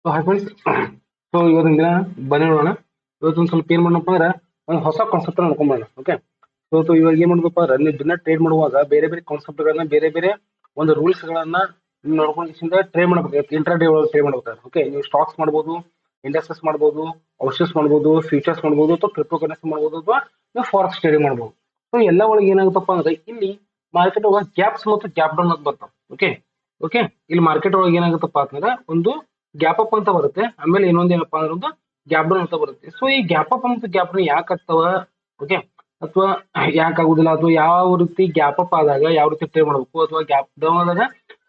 So hi friends. So ಇವತ್ತಿನ ದಿನ ಬನ್ನಿ ನೋಡೋಣ. ಇವತ್ತೊಂದು ಸ್ವಲ್ಪ ಏನ್ ಮಾಡೋಣಪ್ಪ ಅಂದ್ರೆ ಒಂದು ಹೊಸ ಕಾನ್ಸೆಪ್ಟ್ ನೋಡ್ಕೊಂಬೋಣ. ಓಕೆ. ಸೊ ಇವಾಗ ಏನ್ ಮಾಡೋದಪ್ಪ ಅಂದ್ರೆ ನೀವು ದಿನ ಟ್ರೇಡ್ ಮಾಡುವಾಗ ಬೇರೆ ಬೇರೆ ಕಾನ್ಸೆಪ್ಟ್ ಗಳನ್ನ ಬೇರೆ ಬೇರೆ ಒಂದು ರೂಲ್ಸ್ ಗಳನ್ನ ನೋಡ್ಕೊಂಡು ಟ್ರೇಡ್ ಮಾಡ್ಬೇಕು. ಇಂಟ್ರಾಡೇ ಒಳಗೆ ಟ್ರೇಡ್ ಮಾಡ್ಬೇಕಾದ್ರೆ ಓಕೆ ನೀವು ಸ್ಟಾಕ್ಸ್ ಮಾಡ್ಬೋದು, ಇಂಡಸ್ಟ್ರೀಸ್ ಮಾಡ್ಬೋದು, ಔಷಧಸ್ ಮಾಡ್ಬೋದು, ಫ್ಯೂಚರ್ಸ್ ಮಾಡ್ಬೋದು, ಅಥವಾ ಕ್ರಿಪ್ಟೋ ಕರೆನ್ಸಿ ಮಾಡ್ಬೋದು, ಅಥವಾ ನೀವು ಫಾರೆಕ್ಸ್ ಟ್ರೇಡಿಂಗ್ ಮಾಡ್ಬೋದು. ಸೊ ಎಲ್ಲ ಒಳಗೆ ಏನಾಗುತ್ತಪ್ಪ ಅಂದ್ರೆ ಇಲ್ಲಿ ಮಾರ್ಕೆಟ್ ಒಳಗೆ ಗ್ಯಾಪ್ಸ್ ಮತ್ತು ಗ್ಯಾಪ್ ಡೌನ್ ಅಂತ ಬರ್ತಾವ. ಓಕೆ ಓಕೆ ಇಲ್ಲಿ ಮಾರ್ಕೆಟ್ ಒಳಗೆ ಏನಾಗುತ್ತಪ್ಪ ಅಂತಂದ್ರೆ ಒಂದು ಗ್ಯಾಪ್ ಅಪ್ ಅಂತ ಬರುತ್ತೆ, ಆಮೇಲೆ ಇನ್ನೊಂದು ಏನಪ್ಪಾ ಅಂದ್ರೆ ಒಂದು ಗ್ಯಾಪ್ ಡೌನ್ ಅಂತ ಬರುತ್ತೆ. ಸೊ ಈ ಗ್ಯಾಪ್ ಅಪ್ ಮತ್ತು ಗ್ಯಾಪ್ ಡೌನ್ ಯಾಕೆ ಆಗ್ತಾವ, ಓಕೆ, ಅಥವಾ ಯಾಕೆ ಆಗುದಿಲ್ಲ, ಅಥವಾ ಯಾವ ರೀತಿ ಗ್ಯಾಪ್ ಅಪ್ ಆದಾಗ ಯಾವ ರೀತಿ ಟ್ರೇಡ್ ಮಾಡಬೇಕು, ಅಥವಾ ಗ್ಯಾಪ್ ಡೌನ್ ಆದಾಗ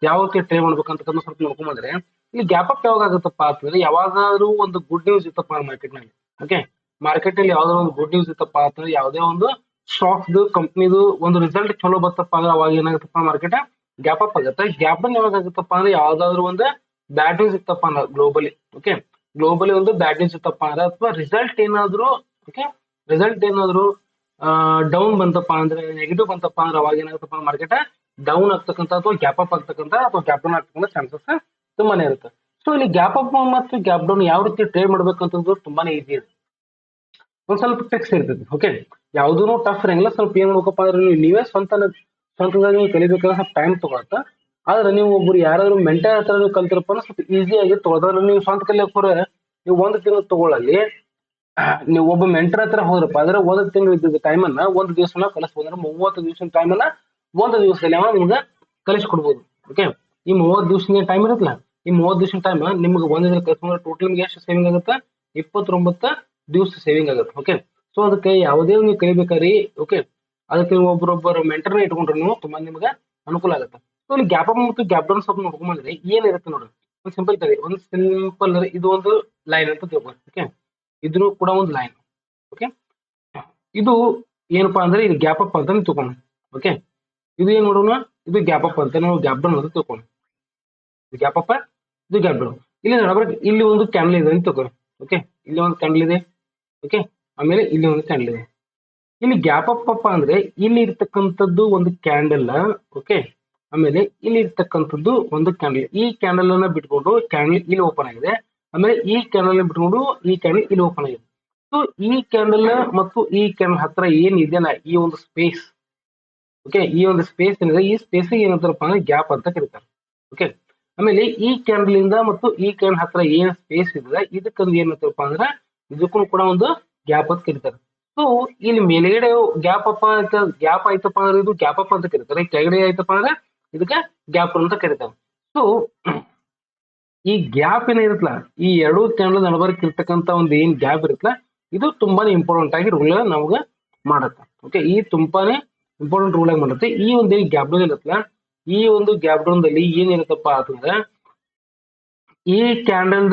ಯಾವ ರೀತಿ ಟ್ರೇಡ್ ಮಾಡ್ಬೇಕು ಅಂತಕ್ಕಂಥ ಸ್ವಲ್ಪ ನೋಡ್ಕೊಂಡ್ರೆ ಇಲ್ಲಿ ಗ್ಯಾಪ್ ಅಪ್ ಯಾವಾಗ ಆಗುತ್ತಪ್ಪ ಅಂತಂದ್ರೆ ಯಾವಾಗಾದ್ರೂ ಒಂದು ಗುಡ್ ನ್ಯೂಸ್ ಇತ್ತಪ್ಪ ಮಾರ್ಕೆಟ್ ನಲ್ಲಿ. ಓಕೆ, ಮಾರ್ಕೆಟ್ ಅಲ್ಲಿ ಯಾವ್ದಾದ್ರು ಒಂದು ಗುಡ್ ನ್ಯೂಸ್ ಇತ್ತಪ್ಪ ಅಂತಂದ್ರೆ ಯಾವುದೇ ಒಂದು ಸ್ಟಾಕ್ಸ್ ಕಂಪ್ನಿದು ಒಂದು ರಿಸಲ್ಟ್ ಚಲೋ ಬರ್ತಪ್ಪ ಅಂದ್ರೆ ಅವಾಗ ಏನಾಗುತ್ತಪ್ಪ ಮಾರ್ಕೆಟ್ ಗ್ಯಾಪ್ ಅಪ್ ಆಗುತ್ತೆ. ಗ್ಯಾಪ್ ಡೌನ್ ಯಾವಾಗ ಆಗುತ್ತಪ್ಪ ಅಂದ್ರೆ ಯಾವ್ದಾದ್ರು ಒಂದು ಬ್ಯಾಡ್ ನ್ಯೂಸ್ ಇತ್ತಪ್ಪ ಅಂದ್ರೆ ಗ್ಲೋಬಲಿ, ಓಕೆ, ಗ್ಲೋಬಲಿ ಒಂದು ಬ್ಯಾಡ್ ನ್ಯೂಸ್ ಇತ್ತಪ್ಪ ಅಂದ್ರೆ ಅಥವಾ ರಿಸಲ್ಟ್ ಏನಾದ್ರು, ಓಕೆ, ರಿಸಲ್ಟ್ ಏನಾದ್ರು ಡೌನ್ ಬಂತಪ್ಪ ಅಂದ್ರೆ ನೆಗೆಟಿವ್ ಬಂತಪ್ಪ ಅಂದ್ರೆ ಅವಾಗ ಏನಾಗುತ್ತಪ್ಪ ಮಾರ್ಕೆಟ್ ಡೌನ್ ಆಗ್ತಕ್ಕಂಥ ಅಥವಾ ಗ್ಯಾಪ್ ಅಪ್ ಆಗ್ತಕ್ಕಂಥ ಅಥವಾ ಗ್ಯಾಪ್ ಡೌನ್ ಆಗ್ತಕ್ಕಂಥ ಚಾನ್ಸಸ್ ತುಂಬಾನೇ ಇರುತ್ತೆ. ಸೊ ಇಲ್ಲಿ ಗ್ಯಾಪ್ ಅಪ್ ಮತ್ತು ಗ್ಯಾಪ್ ಡೌನ್ ಯಾವ ರೀತಿ ಟ್ರೇಡ್ ಮಾಡ್ಬೇಕು ಅಂತಂದ್ರೆ ತುಂಬಾನೇ ಈಸಿ ಇದೆ. ಒಂದ್ ಸ್ವಲ್ಪ ಟೆಕ್ಸ್ ಇರ್ತೈತಿ. ಓಕೆ, ಯಾವ್ದು ಟಫ್ ಇರಂಗಿಲ್ಲ. ಸ್ವಲ್ಪ ಏನ್ ಮಾಡ್ಬೇಕಪ್ಪ ಅಂದ್ರೆ ನೀವೇ ಸ್ವಂತದಾಗಿ ನೀವು ಕಲಿಬೇಕಾದ್ರೆ ಸ್ವಲ್ಪ ಟೈಮ್ ತಗೊಳತ್ತ. ಆದ್ರೆ ನೀವು ಒಬ್ರು ಯಾರಾದ್ರೂ ಮೆಂಟರ್ ಹತ್ರ ನೀವು ಕಲ್ತಿರಪ್ಪ ಅಂದ್ರೆ ಸ್ವಲ್ಪ ಈಸಿ ಆಗಿ ತಗೋದ್ರೆ ನೀವು ಸ್ವಂತ ಕಲಿಯಕ್ ಹೋದ್ರೆ ನೀವು ಒಂದು ತಿಂಗಳು ತಗೊಳ್ಳಲ್ಲಿ ನೀವು ಒಬ್ಬ ಮೆಂಟರ್ ಹತ್ರ ಹೋದ್ರಪ್ಪ ಅಂದ್ರೆ ಒಂದು ತಿಂಗಳು ಇದ್ದ ಟೈಮ್ ಅನ್ನ ಒಂದು ದಿವಸನ ಕಲಿಸ್ಬೋದ್ರೆ 30 ದಿವಸ ಟೈಮ್ ಅನ್ನ ಒಂದು ದಿವಸದಲ್ಲಿ ಅವ ನಿಮ್ಗೆ ಕಲಿಸ್ಕೊಡ್ಬೋದು. ಓಕೆ, ಈ 30 ದಿವಸ ಟೈಮ್ ಇರುತ್ತಲ್ಲ, ಈ 30 ದಿವಸ ಟೈಮ್ ನಿಮ್ಗೆ ಒಂದಿನ ಕಲಿಸ್ಕೊಂಡ್ರೆ ಟೋಟಲ್ ನಿಮ್ಗೆ ಎಷ್ಟು ಸೇವಿಂಗ್ ಆಗುತ್ತೆ? 29 ದಿವಸ ಸೇವಿಂಗ್ ಆಗುತ್ತೆ. ಓಕೆ, ಸೊ ಅದಕ್ಕೆ ಯಾವುದೇ ನೀವು ಕಲಿಬೇಕಾರಿ, ಓಕೆ, ಅದಕ್ಕೆ ನೀವು ಒಬ್ಬರೊಬ್ಬರು ಮೆಂಟರ್ನ ಇಟ್ಕೊಂಡ್ರೆ ನೀವು ತುಂಬಾ ನಿಮ್ಗೆ ಅನುಕೂಲ ಆಗುತ್ತೆ. ಸೊ ಇಲ್ಲಿ ಗ್ಯಾಪ್ ಅಪ್ ಮತ್ತು ಗ್ಯಾಪ್ ಡೌನ್ ಸ್ವಲ್ಪ ನೋಡ್ಕೊಂಡ್ರೆ ಏನಿರುತ್ತೆ ನೋಡ್ರಿ. ಒಂದು ಸಿಂಪಲ್ ತರಿ, ಒಂದು ಸಿಂಪಲ್ ಇದು ಒಂದು ಲೈನ್ ಅಂತ ತಿಳ್ಕೊಳ್ಳಿ. ಓಕೆ, ಇದ್ರೂ ಕೂಡ ಒಂದು ಲೈನ್. ಓಕೆ, ಇದು ಏನಪ್ಪಾ ಅಂದ್ರೆ ಇದು ಗ್ಯಾಪ್ ಅಪ್ ಅಂತ ತಿಳ್ಕೊಂಡು. ಓಕೆ, ಇದು ಏನ್ ಮಾಡೋಣ, ಇದು ಗ್ಯಾಪ್ ಅಪ್ ಅಂತ ನಾವು ಗ್ಯಾಪ್ ಡೌನ್ ಅಂತ ತಿಳ್ಕೊಂಡು. ಇದು ಗ್ಯಾಪ್ ಅಪ್, ಇದು ಗ್ಯಾಪ್ ಡೌನ್. ಇಲ್ಲಿ ನಡಬರ್ಕ್ ಇಲ್ಲಿ ಒಂದು ಕ್ಯಾಂಡಲ್ ಇದೆ ಅಂತ ತಿಳ್ಕೊಳ್ಳಿ. ಓಕೆ, ಇಲ್ಲಿ ಒಂದು ಕ್ಯಾಂಡಲ್ ಇದೆ. ಓಕೆ, ಆಮೇಲೆ ಇಲ್ಲಿ ಒಂದು ಕ್ಯಾಂಡಲ್ ಇದೆ. ಇಲ್ಲಿ ಗ್ಯಾಪ್ ಅಪ್ ಅಪ್ಪ ಅಂದ್ರೆ ಇಲ್ಲಿ ಇರ್ತಕ್ಕಂಥದ್ದು ಒಂದು ಕ್ಯಾಂಡಲ್. ಓಕೆ, ಆಮೇಲೆ ಇಲ್ಲಿ ಇರ್ತಕ್ಕಂಥದ್ದು ಒಂದು ಕ್ಯಾಂಡಲ್. ಈ ಕ್ಯಾಂಡಲ್ ಅನ್ನ ಬಿಟ್ಕೊಂಡು ಕ್ಯಾಂಡಲ್ ಇಲ್ಲಿ ಓಪನ್ ಆಗಿದೆ, ಆಮೇಲೆ ಈ ಕ್ಯಾಂಡಲ್ ಬಿಟ್ಕೊಂಡು ಈ ಕ್ಯಾಂಡಲ್ ಇಲ್ಲಿ ಓಪನ್ ಆಗಿದೆ. ಸೊ ಈ ಕ್ಯಾಂಡಲ್ ಮತ್ತು ಈ ಕ್ಯಾಂಡಲ್ ಹತ್ರ ಏನಿದೆಯಲ್ಲ ಈ ಒಂದು ಸ್ಪೇಸ್, ಓಕೆ, ಈ ಒಂದು ಸ್ಪೇಸ್ ಏನಿದೆ ಈ ಸ್ಪೇಸ್ ಏನಂತಾರಪ್ಪ ಅಂದ್ರೆ ಗ್ಯಾಪ್ ಅಂತ ಕರೀತಾರೆ. ಓಕೆ, ಆಮೇಲೆ ಈ ಕ್ಯಾಂಡಲ್ ಇಂದ ಮತ್ತು ಈ ಕ್ಯಾಂಡಲ್ ಹತ್ರ ಏನ್ ಸ್ಪೇಸ್ ಇದೆ ಇದಕ್ಕೊಂದು ಏನಂತಾರಪ್ಪ ಅಂದ್ರೆ ಇದಕ್ಕೂ ಕೂಡ ಒಂದು ಗ್ಯಾಪ್ ಅಂತ ಕರೀತಾರೆ. ಸೊ ಇಲ್ಲಿ ಮೇಲ್ಗಡೆ ಗ್ಯಾಪ್ ಅಪ್ ಗ್ಯಾಪ್ ಆಯ್ತಪ್ಪ ಅಂದ್ರೆ ಇದು ಗ್ಯಾಪ್ ಅಪ್ ಅಂತ ಕರೀತಾರೆ, ಕೆಳಗಡೆ ಆಯ್ತಪ್ಪ ಅಂದ್ರೆ ಇದಕ್ಕೆ ಗ್ಯಾಪ್ ಅಂತ ಕರೀತಾರೆ. ಸೊ ಈ ಗ್ಯಾಪ್ ಏನಿರುತ್ತಲ್ಲ, ಈ ಎರಡು ಕ್ಯಾಂಡಲ್ ನಡಬರ್ಕ್ ಇರ್ತಕ್ಕಂಥ ಒಂದು ಏನ್ ಗ್ಯಾಪ್ ಇರುತ್ತಲ್ಲ ಇದು ತುಂಬಾನೇ ಇಂಪಾರ್ಟೆಂಟ್ ಆಗಿ ರೂಲ್ ನಮ್ಗೆ ಮಾಡುತ್ತೆ. ಓಕೆ, ಈ ತುಂಬಾನೇ ಇಂಪಾರ್ಟೆಂಟ್ ರೂಲ್ ಆಗಿ ಮಾಡುತ್ತೆ. ಈ ಒಂದು ಗ್ಯಾಪ್ ಡೌನ್ ಇರುತ್ತಲ್ಲ, ಈ ಒಂದು ಗ್ಯಾಪ್ ಡೌನ್ ದಲ್ಲಿ ಏನಿರುತ್ತಪ್ಪ ಅಂತಂದ್ರೆ ಈ ಕ್ಯಾಂಡಲ್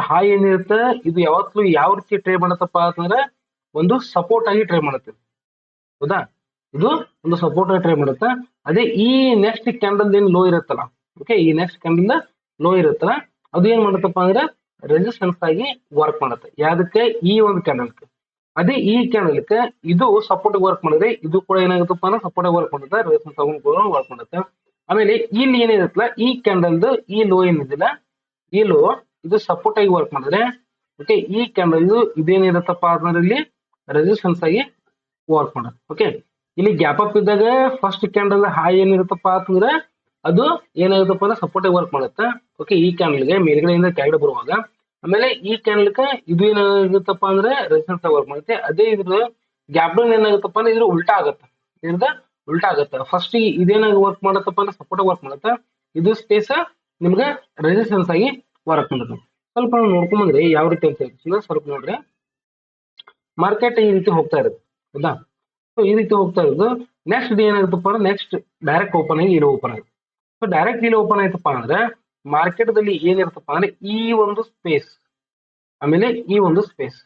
ಹಾಯ್ ಏನಿರುತ್ತೆ ಇದು ಯಾವತ್ತೂ ಯಾವ ರೀತಿ ಟ್ರೈ ಮಾಡತ್ತಪ್ಪ ಅಂತಂದ್ರೆ ಒಂದು ಸಪೋರ್ಟ್ ಆಗಿ ಟ್ರೈ ಮಾಡುತ್ತೆ. ಹೌದಾ, ಇದು ಒಂದು ಸಪೋರ್ಟ್ ಆಗಿ ಟ್ರೈ ಮಾಡುತ್ತೆ. ಅದೇ ಈ ನೆಕ್ಸ್ಟ್ ಕ್ಯಾಂಡಲ್ ಏನ್ ಲೋ ಇರುತ್ತಲ್ಲ, ಓಕೆ, ಈ ನೆಕ್ಸ್ಟ್ ಕ್ಯಾಂಡಲ್ ಲೋ ಇರುತ್ತಲ್ಲ ಅದು ಏನ್ ಮಾಡುತ್ತಪ್ಪ ಅಂದ್ರೆ ರೆಸಿಸ್ಟೆನ್ಸ್ ಆಗಿ ವರ್ಕ್ ಮಾಡುತ್ತೆ. ಯಾವ್ದಕ್ಕೆ? ಈ ಒಂದು ಕ್ಯಾಂಡಲ್ಗೆ. ಅದೇ ಈ ಕ್ಯಾಂಡಲ್ಗೆ ಇದು ಸಪೋರ್ಟ್ ವರ್ಕ್ ಮಾಡಿದ್ರೆ ಇದು ಕೂಡ ಏನಾಗುತ್ತಪ್ಪ ಅಂದ್ರೆ ಸಪೋರ್ಟ್ ವರ್ಕ್ ಮಾಡುತ್ತೆ, ರೆಸಿಸ್ಟೆನ್ಸ್ ವರ್ಕ್ ಮಾಡುತ್ತೆ. ಆಮೇಲೆ ಇಲ್ಲಿ ಏನಿರುತ್ತಲ್ಲ ಈ ಕ್ಯಾಂಡಲ್ ಈ ಲೋ ಏನಿದಿಲ್ಲ ಈ ಲೋ ಇದು ಸಪೋರ್ಟ್ ಆಗಿ ವರ್ಕ್ ಮಾಡಿದ್ರೆ, ಓಕೆ, ಈ ಕ್ಯಾಂಡಲ್ ಇದೇನಿರುತ್ತಪ್ಪ ಅಂದ್ರೆ ಇಲ್ಲಿ ರೆಸಿಸ್ಟೆನ್ಸ್ ಆಗಿ ವರ್ಕ್ ಮಾಡುತ್ತೆ. ಓಕೆ, ಇಲ್ಲಿ ಗ್ಯಾಪ್ ಅಪ್ ಇದ್ದಾಗ ಫಸ್ಟ್ ಕ್ಯಾಂಡಲ್ ಹಾಯ್ ಏನಿರುತ್ತಪ್ಪ ಅಂತಂದ್ರೆ ಅದು ಏನಾಗುತ್ತಪ್ಪ ಅಂದ್ರೆ ಸಪೋರ್ಟ್ ಆಗಿ ವರ್ಕ್ ಮಾಡುತ್ತೆ. ಓಕೆ, ಈ ಕ್ಯಾಂಡಲ್ಗೆ ಮೇಲ್ಗಡೆಯಿಂದ ಕೆಳಗಡೆ ಬರುವಾಗ, ಆಮೇಲೆ ಈ ಕ್ಯಾಂಡಲ್ಗೆ ಇದು ಏನಾಗುತ್ತಪ್ಪ ಅಂದ್ರೆ ರೆಸಿಸ್ಟೆನ್ಸ್ ಆಗಿ ವರ್ಕ್ ಮಾಡುತ್ತೆ. ಅದೇ ಇದ್ರ ಗ್ಯಾಪ್ ಡೌನ್ ಏನಾಗುತ್ತಪ್ಪ ಅಂದ್ರೆ ಇದ್ರ ಉಲ್ಟಾ ಆಗುತ್ತೆ, ಇದ್ರದ ಉಲ್ಟಾ ಆಗುತ್ತೆ. ಫಸ್ಟ್ ಇದೇನಾಗಿ ವರ್ಕ್ ಮಾಡತ್ತಪ್ಪ ಅಂದ್ರೆ ಸಪೋರ್ಟ್ ವರ್ಕ್ ಮಾಡುತ್ತೆ, ಇದು ಸ್ಪೇಸ್ ನಿಮ್ಗೆ ರೆಸಿಸ್ಟೆನ್ಸ್ ಆಗಿ ವರ್ಕ್ ಮಾಡುತ್ತೆ. ಸ್ವಲ್ಪ ನಾವು ನೋಡ್ಕೊಂಡ್ಬಂದ್ರೆ ಯಾವ ರೀತಿ ಅಂತ ಹೇಳ್ತೀವಿ ಸ್ವಲ್ಪ ನೋಡ್ರಿ. ಮಾರ್ಕೆಟ್ ಈ ರೀತಿ ಹೋಗ್ತಾ ಇರುತ್ತೆ, ಹೌದಾ? ಸೊ ಈ ರೀತಿ ಹೋಗ್ತಾ ಇರೋದು ನೆಕ್ಸ್ಟ್ ಏನಾಗುತ್ತಪ್ಪ ಅಂದ್ರೆ ನೆಕ್ಸ್ಟ್ ಡೈರೆಕ್ಟ್ ಓಪನ್ ಆಗಿ ಇಲ್ಲಿ ಓಪನ್ ಆಗುತ್ತೆ. ಸೊ ಡೈರೆಕ್ಟ್ ಇಲ್ಲಿ ಓಪನ್ ಆಯ್ತಪ್ಪ ಅಂದ್ರೆ ಮಾರ್ಕೆಟ್ ದಲ್ಲಿ ಏನಿರುತ್ತಪ್ಪ ಅಂದ್ರೆ ಈ ಒಂದು ಸ್ಪೇಸ್ ಆಮೇಲೆ ಈ ಒಂದು ಸ್ಪೇಸ್,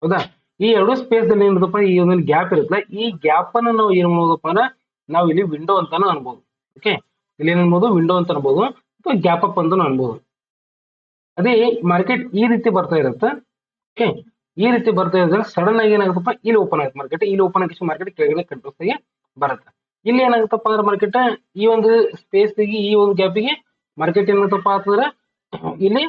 ಹೌದಾ? ಈ ಎರಡು ಸ್ಪೇಸ್ ದಲ್ಲಿ ಏನಿರುತ್ತಪ್ಪ ಈ ಒಂದು ಗ್ಯಾಪ್ ಇರುತ್ತಲ್ಲ ಈ ಗ್ಯಾಪ್ ಅನ್ನ ನಾವು ಏನ್ ಮಾಡ್ಬೋದಪ್ಪ ಅಂದ್ರೆ ನಾವು ಇಲ್ಲಿ ವಿಂಡೋ ಅಂತಾನು ಅನ್ಬೋದು. ಓಕೆ, ಇಲ್ಲಿ ಏನ್ ಅನ್ಬೋದು ವಿಂಡೋ ಅಂತ ಅನ್ಬೋದು ಅಥವಾ ಗ್ಯಾಪ್ ಅಪ್ ಅಂತ ಅನ್ಬೋದು. ಅದೇ ಮಾರ್ಕೆಟ್ ಈ ರೀತಿ ಬರ್ತಾ ಇರುತ್ತೆ. ಓಕೆ, ಈ ರೀತಿ ಬರ್ತಾ ಇದ್ರೆ ಸಡನ್ ಆಗಿ ಏನಾಗುತ್ತಪ್ಪ ಇಲ್ಲಿ ಓಪನ್ ಆಗುತ್ತೆ ಮಾರ್ಕೆಟ್. ಇಲ್ಲಿ ಓಪನ್ ಆಗಿ ಮಾರ್ಕೆಟ್ ಕೆಳಗಡೆ ಕಂಟ್ರೋಲ್ಸ್ ಆಗಿ ಬರುತ್ತೆ. ಇಲ್ಲಿ ಏನಾಗುತ್ತಪ್ಪ ಅಂದ್ರೆ ಮಾರ್ಕೆಟ್ ಈ ಒಂದು ಸ್ಪೇಸ್ ಈ ಒಂದು ಗ್ಯಾಪಿಗೆ ಮಾರ್ಕೆಟ್ ಏನಾಗುತ್ತಪ್ಪ ಅಂತಂದ್ರೆ ಇಲ್ಲಿ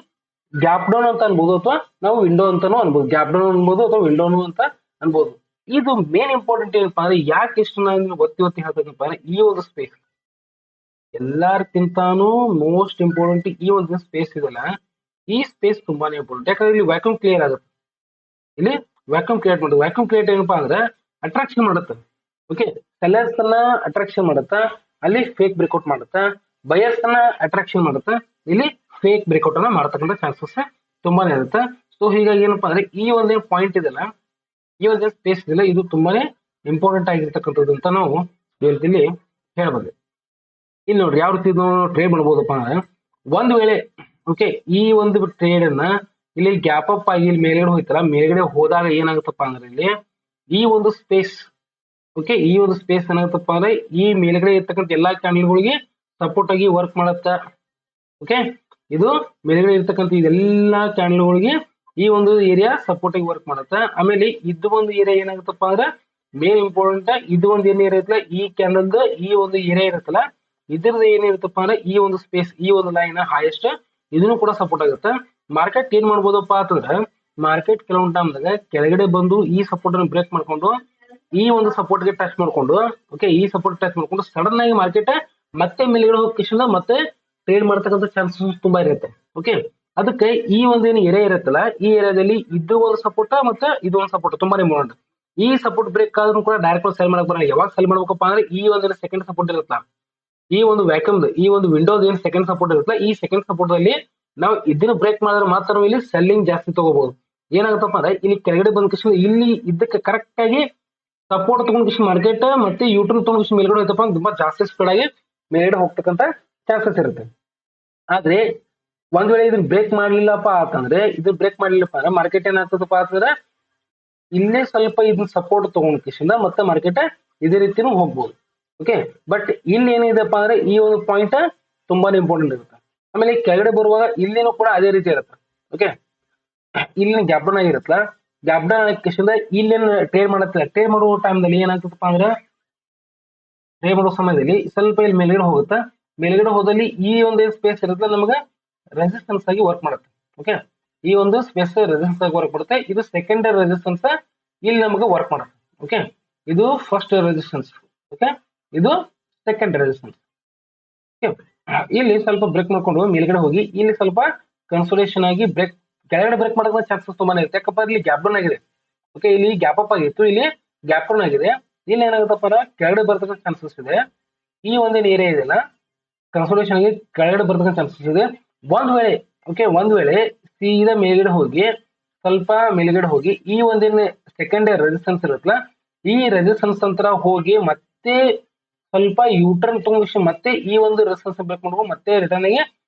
ಗ್ಯಾಪ್ ಡೌನ್ ಅಂತ ಅನ್ಬೋದು ಅಥವಾ ನಾವು ವಿಂಡೋ ಅಂತಾನು ಅನ್ಬೋದು. ಗ್ಯಾಪ್ ಡೌನ್ ಅನ್ಬೋದು ಅಥವಾ ವಿಂಡೋನು ಅಂತ ಅನ್ಬೋದು. ಇದು ಮೇನ್ ಇಂಪಾರ್ಟೆಂಟ್ ಏನಪ್ಪಾ ಅಂದ್ರೆ ಯಾಕೆ ಇಷ್ಟು ನಾನು ಒತ್ತಿ ಒತ್ತಿ ಹೇಳ್ಬೇಕಪ್ಪ ಅಂದ್ರೆ ಈ ಒಂದು ಸ್ಪೇಸ್ ಎಲ್ಲಾರ್ಕಿಂತಾನು ಮೋಸ್ಟ್ ಇಂಪಾರ್ಟೆಂಟ್. ಈ ಒಂದು ಸ್ಪೇಸ್ ಇದೆಲ್ಲ, ಈ ಸ್ಪೇಸ್ ತುಂಬಾನೇ ಇಂಪಾರ್ಟೆಂಟ್. ಯಾಕಂದ್ರೆ ಇಲ್ಲಿ ವ್ಯಾಕ್ಯೂಮ್ ಕ್ಲಿಯರ್ ಆಗುತ್ತೆ. ಇಲ್ಲಿ ವ್ಯಾಕ್ಯೂಮ್ ಕ್ರಿಯೇಟ್ ಮಾಡುತ್ತೆ. ವ್ಯಾಕ್ಯೂಮ್ ಕ್ರಿಯೇಟ್ ಏನಪ್ಪಾ ಅಂದ್ರೆ ಅಟ್ರಾಕ್ಷನ್ ಮಾಡುತ್ತೆ. ಓಕೆ, ಸೆಲ್ಲರ್ಸ್ ಅನ್ನ ಅಟ್ರಾಕ್ಷನ್ ಮಾಡುತ್ತಾ, ಅಲ್ಲಿ ಫೇಕ್ ಬ್ರೇಕ್ಔಟ್ ಮಾಡುತ್ತಾ. ಬಯರ್ಸ್ ಅನ್ನ ಅಟ್ರಾಕ್ಷನ್ ಮಾಡುತ್ತಾ, ಇಲ್ಲಿ ಫೇಕ್ ಬ್ರೇಕ್ಔಟ್ ಅನ್ನ ಮಾಡತಕ್ಕಂಥ ಚಾನ್ಸಸ್ ತುಂಬಾನೇ ಇರುತ್ತೆ. ಸೊ ಹೀಗಾಗಿ ಏನಪ್ಪಾ ಅಂದ್ರೆ ಈ ಒಂದೇನು ಪಾಯಿಂಟ್ ಇದೆಲ್ಲ, ಈ ಒಂದು ಸ್ಪೇಸ್ ಇದೆಲ್ಲ, ಇದು ತುಂಬಾನೇ ಇಂಪಾರ್ಟೆಂಟ್ ಆಗಿರ್ತಕ್ಕಂಥದ್ದು ಅಂತ ನಾವು ಇಲ್ಲಿ ಹೇಳ್ಬೋದು. ಇಲ್ಲಿ ನೋಡ್ರಿ ಯಾವ ರೀತಿ ಟ್ರೇಡ್ ಮಾಡ್ಬೋದಪ್ಪ ಅಂದ್ರೆ, ಒಂದ್ ವೇಳೆ ಓಕೆ ಈ ಒಂದು ಟ್ರೇಡ್ ಅನ್ನ ಇಲ್ಲಿ ಗ್ಯಾಪ್ ಅಪ್ ಆಗಿ ಇಲ್ಲಿ ಮೇಲ್ಗಡೆ ಹೋಯ್ತಲ್ಲ, ಮೇಲ್ಗಡೆ ಹೋದಾಗ ಏನಾಗುತ್ತಪ್ಪ ಅಂದ್ರೆ ಇಲ್ಲಿ ಈ ಒಂದು ಸ್ಪೇಸ್ ಓಕೆ ಈ ಒಂದು ಸ್ಪೇಸ್ ಏನಾಗುತ್ತಪ್ಪ ಅಂದ್ರೆ ಈ ಮೇಲ್ಗಡೆ ಇರ್ತಕ್ಕಂಥ ಎಲ್ಲಾ ಕ್ಯಾಂಡಲ್ಗಳಿಗೆ ಸಪೋರ್ಟ್ ಆಗಿ ವರ್ಕ್ ಮಾಡುತ್ತ. ಓಕೆ, ಇದು ಮೇಲ್ಗಡೆ ಇರ್ತಕ್ಕಂಥ ಇದೆಲ್ಲಾ ಕ್ಯಾಂಡಲ್ಗಳಿಗೆ ಈ ಒಂದು ಏರಿಯಾ ಸಪೋರ್ಟ್ ಆಗಿ ವರ್ಕ್ ಮಾಡುತ್ತೆ. ಆಮೇಲೆ ಇದು ಒಂದು ಏರಿಯಾ ಏನಾಗುತ್ತಪ್ಪ ಅಂದ್ರೆ ಮೇನ್ ಇಂಪಾರ್ಟೆಂಟ್, ಇದು ಒಂದು ಏರಿಯಾ ಇರುತ್ತಲ್ಲ, ಈ ಕ್ಯಾಂಡಲ್ ಈ ಒಂದು ಏರಿಯಾ ಇರುತ್ತಲ್ಲ, ಇದ್ರದ್ದು ಏನಿರುತ್ತಪ್ಪ ಅಂದ್ರೆ ಈ ಒಂದು ಸ್ಪೇಸ್, ಈ ಒಂದು ಲೈನ್ ಹೈಯೆಸ್ಟ್, ಇದನ್ನು ಕೂಡ ಸಪೋರ್ಟ್ ಆಗುತ್ತೆ. ಮಾರ್ಕೆಟ್ ಏನ್ ಮಾಡ್ಬೋದಪ್ಪ ಅಂತಂದ್ರೆ, ಮಾರ್ಕೆಟ್ ಕೆಲವೊಂದು ಟೈಮ್ದಾಗ ಕೆಳಗಡೆ ಬಂದು ಈ ಸಪೋರ್ಟ್ ಅನ್ನು ಬ್ರೇಕ್ ಮಾಡ್ಕೊಂಡು ಈ ಒಂದು ಸಪೋರ್ಟ್ ಗೆ ಟಚ್ ಮಾಡ್ಕೊಂಡು ಓಕೆ ಈ ಸಪೋರ್ಟ್ ಟಚ್ ಮಾಡ್ಕೊಂಡು ಸಡನ್ ಆಗಿ ಮಾರ್ಕೆಟ್ ಮತ್ತೆ ಮೇಲ್ಗಡೆ ಹೋಗಿ ಮತ್ತೆ ಟ್ರೇಡ್ ಮಾಡ್ತಕ್ಕಂಥ ಚಾನ್ಸಸ್ ತುಂಬಾ ಇರುತ್ತೆ. ಓಕೆ, ಅದಕ್ಕೆ ಈ ಒಂದು ಏನು ಏರಿಯಾ ಇರುತ್ತಲ್ಲ, ಈ ಏರಿಯಾದಲ್ಲಿ ಇದು ಒಂದು ಸಪೋರ್ಟ್ ಮತ್ತೆ ಇದು ಒಂದು ಸಪೋರ್ಟ್ ತುಂಬಾ ಇಂಪಾರ್ಟೆಂಟ್. ಈ ಸಪೋರ್ಟ್ ಬ್ರೇಕ್ ಆದ್ರೂ ಕೂಡ ಡೈರೆಕ್ಟ್ ಸೆಲ್ ಮಾಡಕ್ ಬರಲ್ಲ. ಯಾವಾಗ ಸೆಲ್ ಮಾಡ್ಬೇಕಪ್ಪ ಅಂದ್ರೆ ಈ ಒಂದು ಸೆಕೆಂಡ್ ಸಪೋರ್ಟ್ ಇರುತ್ತಲ್ಲ, ಈ ಒಂದು ವ್ಯಾಕ್ಯೂಮ್ ಈ ಒಂದು ವಿಂಡೋಸ್ ಏನು ಸೆಕೆಂಡ್ ಸಪೋರ್ಟ್ ಇರುತ್ತಲ್ಲ, ಈ ಸೆಕೆಂಡ್ ಸಪೋರ್ಟ್ ಅಲ್ಲಿ ನಾವು ಇದನ್ನ ಬ್ರೇಕ್ ಮಾಡಿದ್ರೆ ಮಾತ್ರ ನಾವು ಇಲ್ಲಿ ಸೆಲ್ಲಿಂಗ್ ಜಾಸ್ತಿ ತಗೋಬಹುದು. ಏನಾಗುತ್ತಪ್ಪ ಅಂದ್ರೆ ಇಲ್ಲಿ ಕೆಳಗಡೆ ಬಂದ ಕೃಷ್ಣ ಇಲ್ಲಿ ಇದಕ್ಕೆ ಕರೆಕ್ಟ್ ಆಗಿ ಸಪೋರ್ಟ್ ತಗೊಂಡ್ ಕೃಷ್ಣ ಮಾರ್ಕೆಟ್ ಮತ್ತೆ ಯೂಟ್ಯೂಬ್ ತಗೊಂಡ್ ಕೃಷ್ಣ ಮೇಲ್ಗಡೆ ಹೋಯ್ತಪ್ಪ ತುಂಬಾ ಜಾಸ್ತಿ ಸ್ಪೀಡ್ ಆಗಿ ಮೇಲ್ಗಡೆ ಹೋಗ್ತಕ್ಕಂತ ಚಾನ್ಸಸ್ ಇರುತ್ತೆ. ಆದ್ರೆ ಒಂದ್ ವೇಳೆ ಇದನ್ನ ಬ್ರೇಕ್ ಮಾಡ್ಲಿಲ್ಲಪ್ಪ ಅಂತಂದ್ರೆ, ಇದು ಬ್ರೇಕ್ ಮಾಡ್ಲಿಲ್ಲಪ್ಪ ಅಂದ್ರೆ ಮಾರ್ಕೆಟ್ ಏನಾಗ್ತದಪ್ಪ ಅಂತಂದ್ರೆ ಇಲ್ಲೇ ಸ್ವಲ್ಪ ಇದನ್ನ ಸಪೋರ್ಟ್ ತಗೊಂಡ್ ಕೃಷ್ಣ ಮತ್ತೆ ಮಾರ್ಕೆಟ್ ಇದೇ ರೀತಿನೂ ಹೋಗ್ಬೋದು. ಓಕೆ, ಬಟ್ ಇಲ್ಲಿ ಏನಿದೆಪ್ಪ ಅಂದ್ರೆ ಈ ಒಂದು ಪಾಯಿಂಟ್ ತುಂಬಾನೇ ಇಂಪಾರ್ಟೆಂಟ್ ಇರುತ್ತೆ. ಆಮೇಲೆ ಕೆಳಗಡೆ ಬರುವಾಗ ಇಲ್ಲಿನೂ ಕೂಡ ಅದೇ ರೀತಿ ಇರುತ್ತೆ. ಓಕೆ, ಇಲ್ಲಿನ ಗ್ಯಾಪ್ ಡೌನ್ ಆಗಿರುತ್ತಲ್ಲ, ಗ್ಯಾಪ್ ಡೌನ್ ಆಗಿಂದ ಇಲ್ಲೇನು ಟ್ರೇಡ್ ಮಾಡತ್ತಿಲ್ಲ. ಟ್ರೇಡ್ ಮಾಡುವ ಟೈಮ್ದಲ್ಲಿ ಏನಾಗ್ತದಪ್ಪ ಅಂದ್ರೆ, ಟ್ರೇಡ್ ಮಾಡುವ ಸಮಯದಲ್ಲಿ ಸ್ವಲ್ಪ ಇಲ್ಲಿ ಮೇಲ್ಗಡೆ ಹೋಗುತ್ತೆ. ಮೇಲ್ಗಡೆ ಹೋದಲ್ಲಿ ಈ ಒಂದು ಸ್ಪೇಸ್ ಇರುತ್ತೆ ನಮಗೆ ರೆಸಿಸ್ಟೆನ್ಸ್ ಆಗಿ ವರ್ಕ್ ಮಾಡುತ್ತೆ. ಓಕೆ, ಈ ಒಂದು ಸ್ಪೇಸ್ ರೆಸಿಸ್ಟೆನ್ಸ್ ಆಗಿ ವರ್ಕ್ ಮಾಡುತ್ತೆ. ಇದು ಸೆಕೆಂಡರಿ ರೆಸಿಸ್ಟೆನ್ಸ್ ಇಲ್ಲಿ ನಮಗೆ ವರ್ಕ್ ಮಾಡುತ್ತೆ. ಓಕೆ, ಇದು ಫಸ್ಟ್ ರೆಸಿಸ್ಟೆನ್ಸ್. ಓಕೆ, ಇದು ಸೆಕೆಂಡ್ ರೆಸಿಸ್ಟೆನ್ಸ್. ಇಲ್ಲಿ ಸ್ವಲ್ಪ ಬ್ರೇಕ್ ಮಾಡ್ಕೊಂಡು ಮೇಲ್ಗಡೆ ಹೋಗಿ ಇಲ್ಲಿ ಸ್ವಲ್ಪ ಕನ್ಸೋಲೇಷನ್ ಆಗಿ ಬ್ರೇಕ್ ಕೆಳಗಡೆ ಬ್ರೇಕ್ ಮಾಡೋದ ಚಾನ್ಸಸ್ ತುಂಬಾನೇ ಇರುತ್ತೆ. ಯಾಕಪ್ಪ ಇಲ್ಲಿ ಗ್ಯಾಪ್ ಡೌನ್ ಆಗಿದೆ. ಓಕೆ, ಇಲ್ಲಿ ಗ್ಯಾಪ್ ಅಪ್ ಆಗಿತ್ತು, ಇಲ್ಲಿ ಗ್ಯಾಪ್ ಡೌನ್ ಆಗಿದೆ. ಇಲ್ಲಿ ಏನಾಗುತ್ತಪ್ಪ ಅಂದ್ರೆ ಕೆಳಗಡೆ ಬರ್ತಕ್ಕಂಥ ಚಾನ್ಸಸ್ ಇದೆ. ಈ ಒಂದೇನು ಏರಿಯಾ ಇದೆಯಲ್ಲ ಕನ್ಸೋಲೇಷನ್ ಆಗಿ ಕೆಳಗಡೆ ಬರ್ತಕ್ಕಂಥ ಚಾನ್ಸಸ್ ಇದೆ. ಒಂದ್ ವೇಳೆ ಸೀದಾ ಮೇಲ್ಗಡೆ ಹೋಗಿ ಸ್ವಲ್ಪ ಮೇಲ್ಗಡೆ ಹೋಗಿ ಈ ಒಂದೇನು ಸೆಕೆಂಡ್ ರೆಸಿಸ್ಟೆನ್ಸ್ ಇರುತ್ತಲ್ಲ, ಈ ರೆಸಿಸ್ಟೆನ್ಸ್ ಅಂತ ಹೋಗಿ ಮತ್ತೆ ಸ್ವಲ್ಪ ಯೂಟರ್ನ್ ತಗೊಂಡು ಮತ್ತೆ ಈ ಒಂದು ರೆಸಿಸ್ಟೆನ್ಸ್ ಬ್ರೇಕ್ ಮಾಡ್ಕೊಂಡು ಮತ್ತೆ ರಿಟರ್ನ್ ಆಗಿ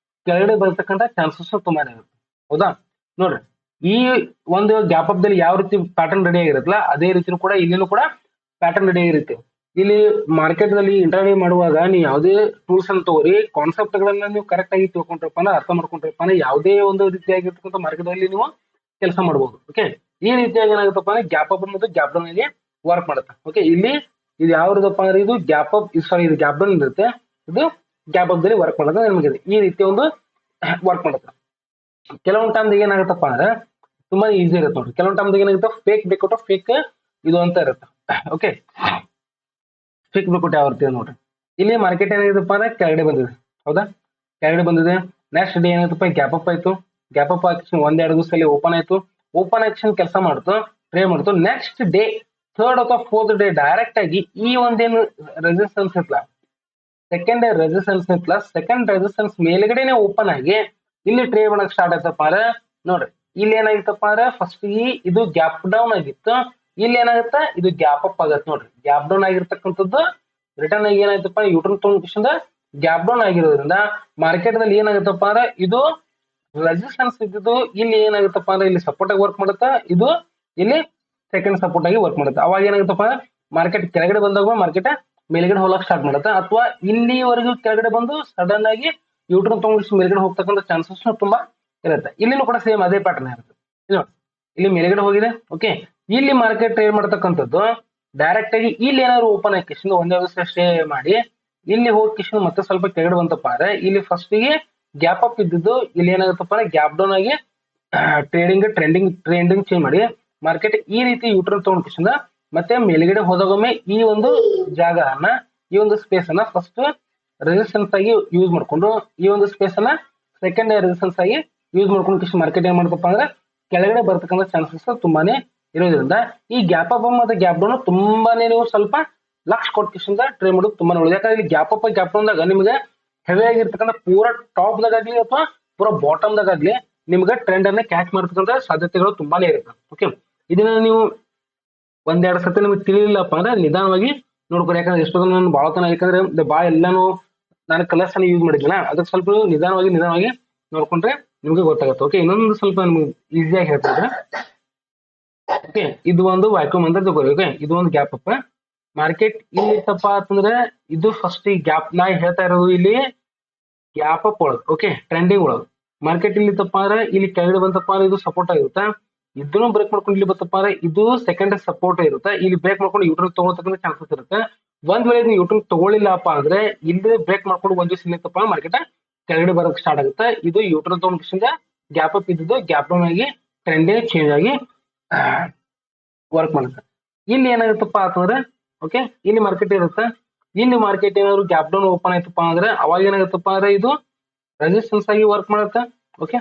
ಕೆಳಗಡೆ ಬರ್ತಕ್ಕಂಥ ಚಾನ್ಸಸ್ ತುಂಬಾನೇ ಇರುತ್ತೆ. ಹೌದಾ, ನೋಡ್ರಿ ಈ ಒಂದು ಗ್ಯಾಪ್ ಅಪ್ ದಲ್ಲಿ ಯಾವ ರೀತಿ ಪ್ಯಾಟರ್ನ್ ರೆಡಿ ಆಗಿರುತ್ತಲ್ಲ, ಅದೇ ರೀತಿನೂ ಕೂಡ ಇಲ್ಲಿನೂ ಕೂಡ ಪ್ಯಾಟರ್ನ್ ರೆಡಿ ಆಗಿರುತ್ತೆ. ಇಲ್ಲಿ ಮಾರ್ಕೆಟ್ ನಲ್ಲಿ ಇಂಟರ್ವ್ಯೂ ಮಾಡುವಾಗ ನೀವು ಯಾವುದೇ ಟೂಲ್ಸ್ ಅನ್ನು ತಗೋರಿ, ಕಾನ್ಸೆಪ್ಟ್ ಗಳನ್ನ ನೀವು ಕರೆಕ್ಟ್ ಆಗಿ ತಿಳ್ಕೊಂಡ್ರಪ್ಪ ಅಂದ್ರೆ, ಅರ್ಥ ಮಾಡ್ಕೊಂಡ್ರಪ್ಪ ಅಂದ್ರೆ ಯಾವುದೇ ಒಂದು ರೀತಿಯಾಗಿರ್ತಕ್ಕಂಥ ಮಾರ್ಕೆಟ್ ಅಲ್ಲಿ ನೀವು ಕೆಲಸ ಮಾಡಬಹುದು. ಓಕೆ, ಈ ರೀತಿಯಾಗಿ ಏನಾಗುತ್ತಪ್ಪ ಅಂದ್ರೆ ಗ್ಯಾಪ್ ಅಪ್ ಮತ್ತು ಗ್ಯಾಪ್ ಡೌನ್ ಅಲ್ಲಿ ವರ್ಕ್ ಮಾಡುತ್ತೆ. ಓಕೆ, ಇಲ್ಲಿ ಇದು ಯಾವ್ದಪ್ಪ ಅಂದ್ರೆ ಇದು ಗ್ಯಾಪ್ ಅಪ್, ಸಾರಿ ಇದು ಗ್ಯಾಪ್ ಡೌನ್ ಇರುತ್ತೆ, ಇದು ಗ್ಯಾಪ್ ಅಪ್ ದಲ್ಲಿ ವರ್ಕ್ ಮಾಡೋದು ನಮಗೆ ಈ ರೀತಿ ಒಂದು ವರ್ಕ್ ಮಾಡುತ್ತೆ. ಕೆಲವೊಂದು ಟೈಮ್ ಏನಾಗುತ್ತಪ್ಪ ಅಂದ್ರೆ ತುಂಬಾ ಈಸಿ ಇರುತ್ತೆ ನೋಡ್ರಿ. ಕೆಲವೊಂದು ಟೈಮ್ ಏನಾಗುತ್ತೆ ಫೇಕ್ ಬ್ರೇಕ್ಔಟ್ ಫೇಕ್ ಇದು ಅಂತ ಇರುತ್ತೆ. ಓಕೆ, ಫೇಕ್ ಬ್ರೇಕ್ಔಟ್ ಯಾವ ರೀತಿ ನೋಡ್ರಿ, ಇಲ್ಲಿ ಮಾರ್ಕೆಟ್ ಏನಾಗಿದೆಪ್ಪ ಅಂದ್ರೆ ಕೆಳಗಡೆ ಬಂದಿದೆ. ಹೌದಾ, ಕೆಳಗಡೆ ಬಂದಿದೆ. ನೆಕ್ಸ್ಟ್ ಡೇ ಏನಾಯ್ತಪ್ಪ ಗ್ಯಾಪ್ ಅಪ್ ಆಯ್ತು. ಗ್ಯಾಪ್ ಅಪ್ ಆಕ್ಷನ್ ಒಂದೆರಡು ದಿವಸದಲ್ಲಿ ಓಪನ್ ಆಯ್ತು. ಓಪನ್ ಆಕ್ಷನ್ ಕೆಲಸ ಮಾಡ್ತು, ಟ್ರೇಡ್ ಮಾಡ್ತು. ನೆಕ್ಸ್ಟ್ ಡೇ ಥರ್ಡ್ ಅಥವಾ ಫೋರ್ತ್ ಡೇ ಡೈರೆಕ್ಟ್ ಆಗಿ ಈ ಒಂದೇನು ರೆಸಿಸ್ಟೆನ್ಸ್ ಇತ್ತಲ್ಲ, ಸೆಕೆಂಡ್ ರೆಸಿಸ್ಟೆನ್ಸ್ ಇತ್ತಲ್ಲ, ಸೆಕೆಂಡ್ ರೆಸಿಸ್ಟೆನ್ಸ್ ಮೇಲ್ಗಡೆನೆ ಓಪನ್ ಆಗಿ ಇಲ್ಲಿ ಟ್ರೇಡ್ ಮಾಡಕ್ ಸ್ಟಾರ್ಟ್ ಆಯ್ತಪ್ಪ ಅಂದ್ರೆ ನೋಡ್ರಿ, ಇಲ್ಲಿ ಏನಾಗಿತ್ತಪ್ಪ ಅಂದ್ರೆ ಫಸ್ಟ್ ಇದು ಗ್ಯಾಪ್ ಡೌನ್ ಆಗಿತ್ತು. ಇಲ್ಲಿ ಏನಾಗುತ್ತೆ ಇದು ಗ್ಯಾಪ್ ಅಪ್ ಆಗತ್ತೆ ನೋಡ್ರಿ. ಗ್ಯಾಪ್ ಡೌನ್ ಆಗಿರ್ತಕ್ಕಂಥದ್ದು ರಿಟರ್ನ್ ಆಗಿ ಏನಾಯ್ತಪ್ಪ ಯೂಟರ್ನ್ ತಗೊಂಡ್ ಗ್ಯಾಪ್ ಡೌನ್ ಆಗಿರೋದ್ರಿಂದ ಮಾರ್ಕೆಟ್ ದಲ್ಲಿ ಏನಾಗುತ್ತಪ್ಪ ಅಂದ್ರೆ ಇದು ರೆಸಿಸ್ಟೆನ್ಸ್ ಇದ್ದು ಇಲ್ಲಿ ಏನಾಗುತ್ತಪ್ಪ ಅಂದ್ರೆ ಇಲ್ಲಿ ಸಪೋರ್ಟ್ ಆಗಿ ವರ್ಕ್ ಮಾಡುತ್ತಾ, ಇದು ಇಲ್ಲಿ ಸೆಕೆಂಡ್ ಸಪೋರ್ಟ್ ಆಗಿ ವರ್ಕ್ ಮಾಡುತ್ತೆ. ಅವಾಗ ಏನಾಗುತ್ತಪ್ಪ ಮಾರ್ಕೆಟ್ ಕೆಳಗಡೆ ಬಂದಾಗ ಮಾರ್ಕೆಟ್ ಮೇಲ್ಗಡೆ ಹೋಗಕ್ ಸ್ಟಾರ್ಟ್ ಮಾಡುತ್ತೆ, ಅಥವಾ ಇಲ್ಲಿವರೆಗೂ ಕೆಳಗಡೆ ಬಂದು ಸಡನ್ ಆಗಿ ಯೂಟರ್ನ್ ತಗೊಂಡು ಮೇಲ್ಗಡೆ ಹೋಗ್ತಕ್ಕಂಥ ಚಾನ್ಸಸ್ ತುಂಬಾ ಇರುತ್ತೆ. ಇಲ್ಲಿನೂ ಕೂಡ ಸೇಮ್ ಅದೇ ಪ್ಯಾಟರ್ನ್ ಇರುತ್ತೆ. ಇಲ್ಲಿ ಮೇಲ್ಗಡೆ ಹೋಗಿದೆ. ಓಕೆ, ಇಲ್ಲಿ ಮಾರ್ಕೆಟ್ ಟ್ರೇಡ್ ಮಾಡ್ತಕ್ಕಂಥದ್ದು ಡೈರೆಕ್ಟ್ ಆಗಿ ಇಲ್ಲಿ ಏನಾದ್ರು ಓಪನ್ ಆಗಿ ಕಿಶನ್ ಒಂದೇ ದಿವಸ ಸ್ಟೇ ಮಾಡಿ ಇಲ್ಲಿ ಹೋಗಿ ಕಿಶನ್ ಮತ್ತೆ ಸ್ವಲ್ಪ ಕೆಳಗಡೆ ಬಂತಪ್ಪ ಅಂದ್ರೆ ಇಲ್ಲಿ ಫಸ್ಟ್ ಗೆ ಗ್ಯಾಪ್ ಅಪ್ ಇದ್ದಿದ್ದು ಇಲ್ಲಿ ಏನಾಗುತ್ತಪ್ಪ ಅಂದ್ರೆ ಗ್ಯಾಪ್ ಡೌನ್ ಆಗಿ ಟ್ರೆಂಡಿಂಗ್ ಚೇಂಜ್ ಮಾಡಿ ಮಾರ್ಕೆಟ್ ಈ ರೀತಿ ಯೂಟರ್ನ್ ತಗೊಂಡ್ ಮತ್ತೆ ಮೇಲ್ಗಡೆ ಹೋದಾಗೊಮ್ಮೆ ಈ ಒಂದು ಜಾಗನ ಈ ಒಂದು ಸ್ಪೇಸ್ ಅನ್ನ ಫಸ್ಟ್ ರೆಸಿಸ್ಟೆನ್ಸ್ ಆಗಿ ಯೂಸ್ ಮಾಡ್ಕೊಂಡು ಈ ಒಂದು ಸ್ಪೇಸ್ ಅನ್ನ ಸೆಕೆಂಡ್ ರೆಸಿಸ್ಟೆನ್ಸ್ ಆಗಿ ಯೂಸ್ ಮಾಡ್ಕೊಂಡು ಮಾರ್ಕೆಟ್ ಏನ್ ಮಾಡ್ತಪ್ಪ ಅಂದ್ರೆ ಕೆಳಗಡೆ ಬರ್ತಕ್ಕಂಥ ಚಾನ್ಸಸ್ ತುಂಬಾನೇ ಇರೋದ್ರಿಂದ ಈ ಗ್ಯಾಪ್ ಅಪ್ ಮತ್ತೆ ಗ್ಯಾಪ್ ಡೌನ್ ತುಂಬಾನೇ ನೀವು ಸ್ವಲ್ಪ ಲಕ್ಷ ಕೊಟ್ಟು ಟ್ರೈ ಮಾಡೋದು ತುಂಬಾನೇ ಒಳ್ಳೆ. ಯಾಕಂದ್ರೆ ಇಲ್ಲಿ ಗ್ಯಾಪ್ ಅಪ್ ಗ್ಯಾಪ್ ಡೌನ್ದಾಗ ನಿಮ್ಗೆ ಹೆವಿ ಆಗಿರ್ತಕ್ಕಂಥ ಪೂರಾ ಟಾಪ್ ದಾಗಲಿ ಅಥವಾ ಪೂರಾ ಬಾಟಮ್ ದಾಗಲಿ ನಿಮ್ಗೆ ಟ್ರೆಂಡ್ ಅನ್ನ ಕ್ಯಾಚ್ ಮಾಡ್ತಕ್ಕಂಥ ಸಾಧ್ಯತೆಗಳು ತುಂಬಾನೇ ಇರುತ್ತೆ. ಓಕೆ, ಇದನ್ನ ನೀವು ಒಂದೆರಡು ಸತಿ ನಿಮ್ಗೆ ತಿಳಿಲಿಲ್ಲಪ್ಪ ಅಂದ್ರೆ ನಿಧಾನವಾಗಿ ನೋಡ್ಕೊಡಿ. ಯಾಕಂದ್ರೆ ಎಷ್ಟೋ ನಾನು ಭಾಳ ತನ ಯಾಕಂದ್ರೆ ಭಾಳ ಎಲ್ಲಾನು ನಾನು ಕಲರ್ಸ್ ಅನ್ನ ಯೂಸ್ ಮಾಡಿದ್ನ ಅದಕ್ಕೆ ಸ್ವಲ್ಪ ನಿಧಾನವಾಗಿ ನೋಡ್ಕೊಂಡ್ರೆ ನಿಮ್ಗೆ ಗೊತ್ತಾಗುತ್ತೆ. ಓಕೆ, ಇನ್ನೊಂದು ಸ್ವಲ್ಪ ನಿಮ್ಗೆ ಈಸಿಯಾಗಿ ಹೇಳ್ತಿದ್ರೆ ಓಕೆ, ಇದು ಒಂದು ವ್ಯಾಕ್ಯೂಮ್ ಅಂತ ತಗೋರಿ. ಓಕೆ, ಇದು ಒಂದು ಗ್ಯಾಪ್ ಅಪ್ ಮಾರ್ಕೆಟ್ ಇಲ್ಲಿ ತಪ್ಪ ಅಂತಂದ್ರೆ ಇದು ಫಸ್ಟ್ ಈ ಗ್ಯಾಪ್ ನಾ ಹೇಳ್ತಾ ಇರೋದು ಇಲ್ಲಿ ಗ್ಯಾಪ್ ಅಪ್ ಒಳಗೆ. ಓಕೆ, ಟ್ರೆಂಡಿಂಗ್ ಒಳಗೆ ಮಾರ್ಕೆಟ್ ಇಲ್ಲಿ ತಪ್ಪ ಅಂದ್ರೆ ಇಲ್ಲಿ ಕೆಳಗಡೆ ಬಂತಪ್ಪ ಅಂದ್ರೆ ಇದು ಸಪೋರ್ಟ್ ಆಗಿರುತ್ತೆ. ಇದನ್ನು ಬ್ರೇಕ್ ಮಾಡ್ಕೊಂಡು ಇಲ್ಲಿ ಬತ್ತಪ್ಪ ಅಂದ್ರೆ ಇದು ಸೆಕೆಂಡ್ ಸಪೋರ್ಟ್ ಇರುತ್ತೆ. ಇಲ್ಲಿ ಬ್ರೇಕ್ ಮಾಡ್ಕೊಂಡು ಯೂಟ್ಯೂಬ್ ತಗೊಳ್ತಕ್ಕಂಥ ಚಾನ್ಸಸ್ ಇರುತ್ತೆ. ಒಂದ್ ವೇಳೆ ನೀವು ಯೂಟ್ಯೂಬ್ ತಗೊಳ್ಳಿಲ್ಲಪ್ಪ ಅಂದ್ರೆ ಇಲ್ಲಿ ಬ್ರೇಕ್ ಮಾಡ್ಕೊಂಡು ಒಂದ್ ದಿವಸ ನಿಂತಪ್ಪ ಮಾರ್ಕೆಟ್ ಕೆಳಗಡೆ ಬರೋಕೆ ಸ್ಟಾರ್ಟ್ ಆಗುತ್ತೆ. ಇದು ಯೂಟ್ಯೂಬ್ ತಗೊಂಡ್ ಗ್ಯಾಪ್ ಅಪ್ ಇದ್ದು ಗ್ಯಾಪ್ ಡೌನ್ ಆಗಿ ಟ್ರೆಂಡಿಂಗ್ ಚೇಂಜ್ ಆಗಿ ವರ್ಕ್ ಮಾಡುತ್ತೆ. ಇಲ್ಲಿ ಏನಾಗುತ್ತಪ್ಪ ಅಂತಂದ್ರೆ ಓಕೆ, ಇಲ್ಲಿ ಮಾರ್ಕೆಟ್ ಇರುತ್ತೆ. ಇಲ್ಲಿ ಮಾರ್ಕೆಟ್ ಏನಾದ್ರು ಗ್ಯಾಪ್ ಡೌನ್ ಓಪನ್ ಆಯ್ತಪ್ಪ ಅಂದ್ರೆ ಅವಾಗ ಏನಾಗುತ್ತಪ್ಪ ಅಂದ್ರೆ ಇದು ರೆಸಿಸ್ಟೆನ್ಸ್ ಆಗಿ ವರ್ಕ್ ಮಾಡುತ್ತೆ. ಓಕೆ,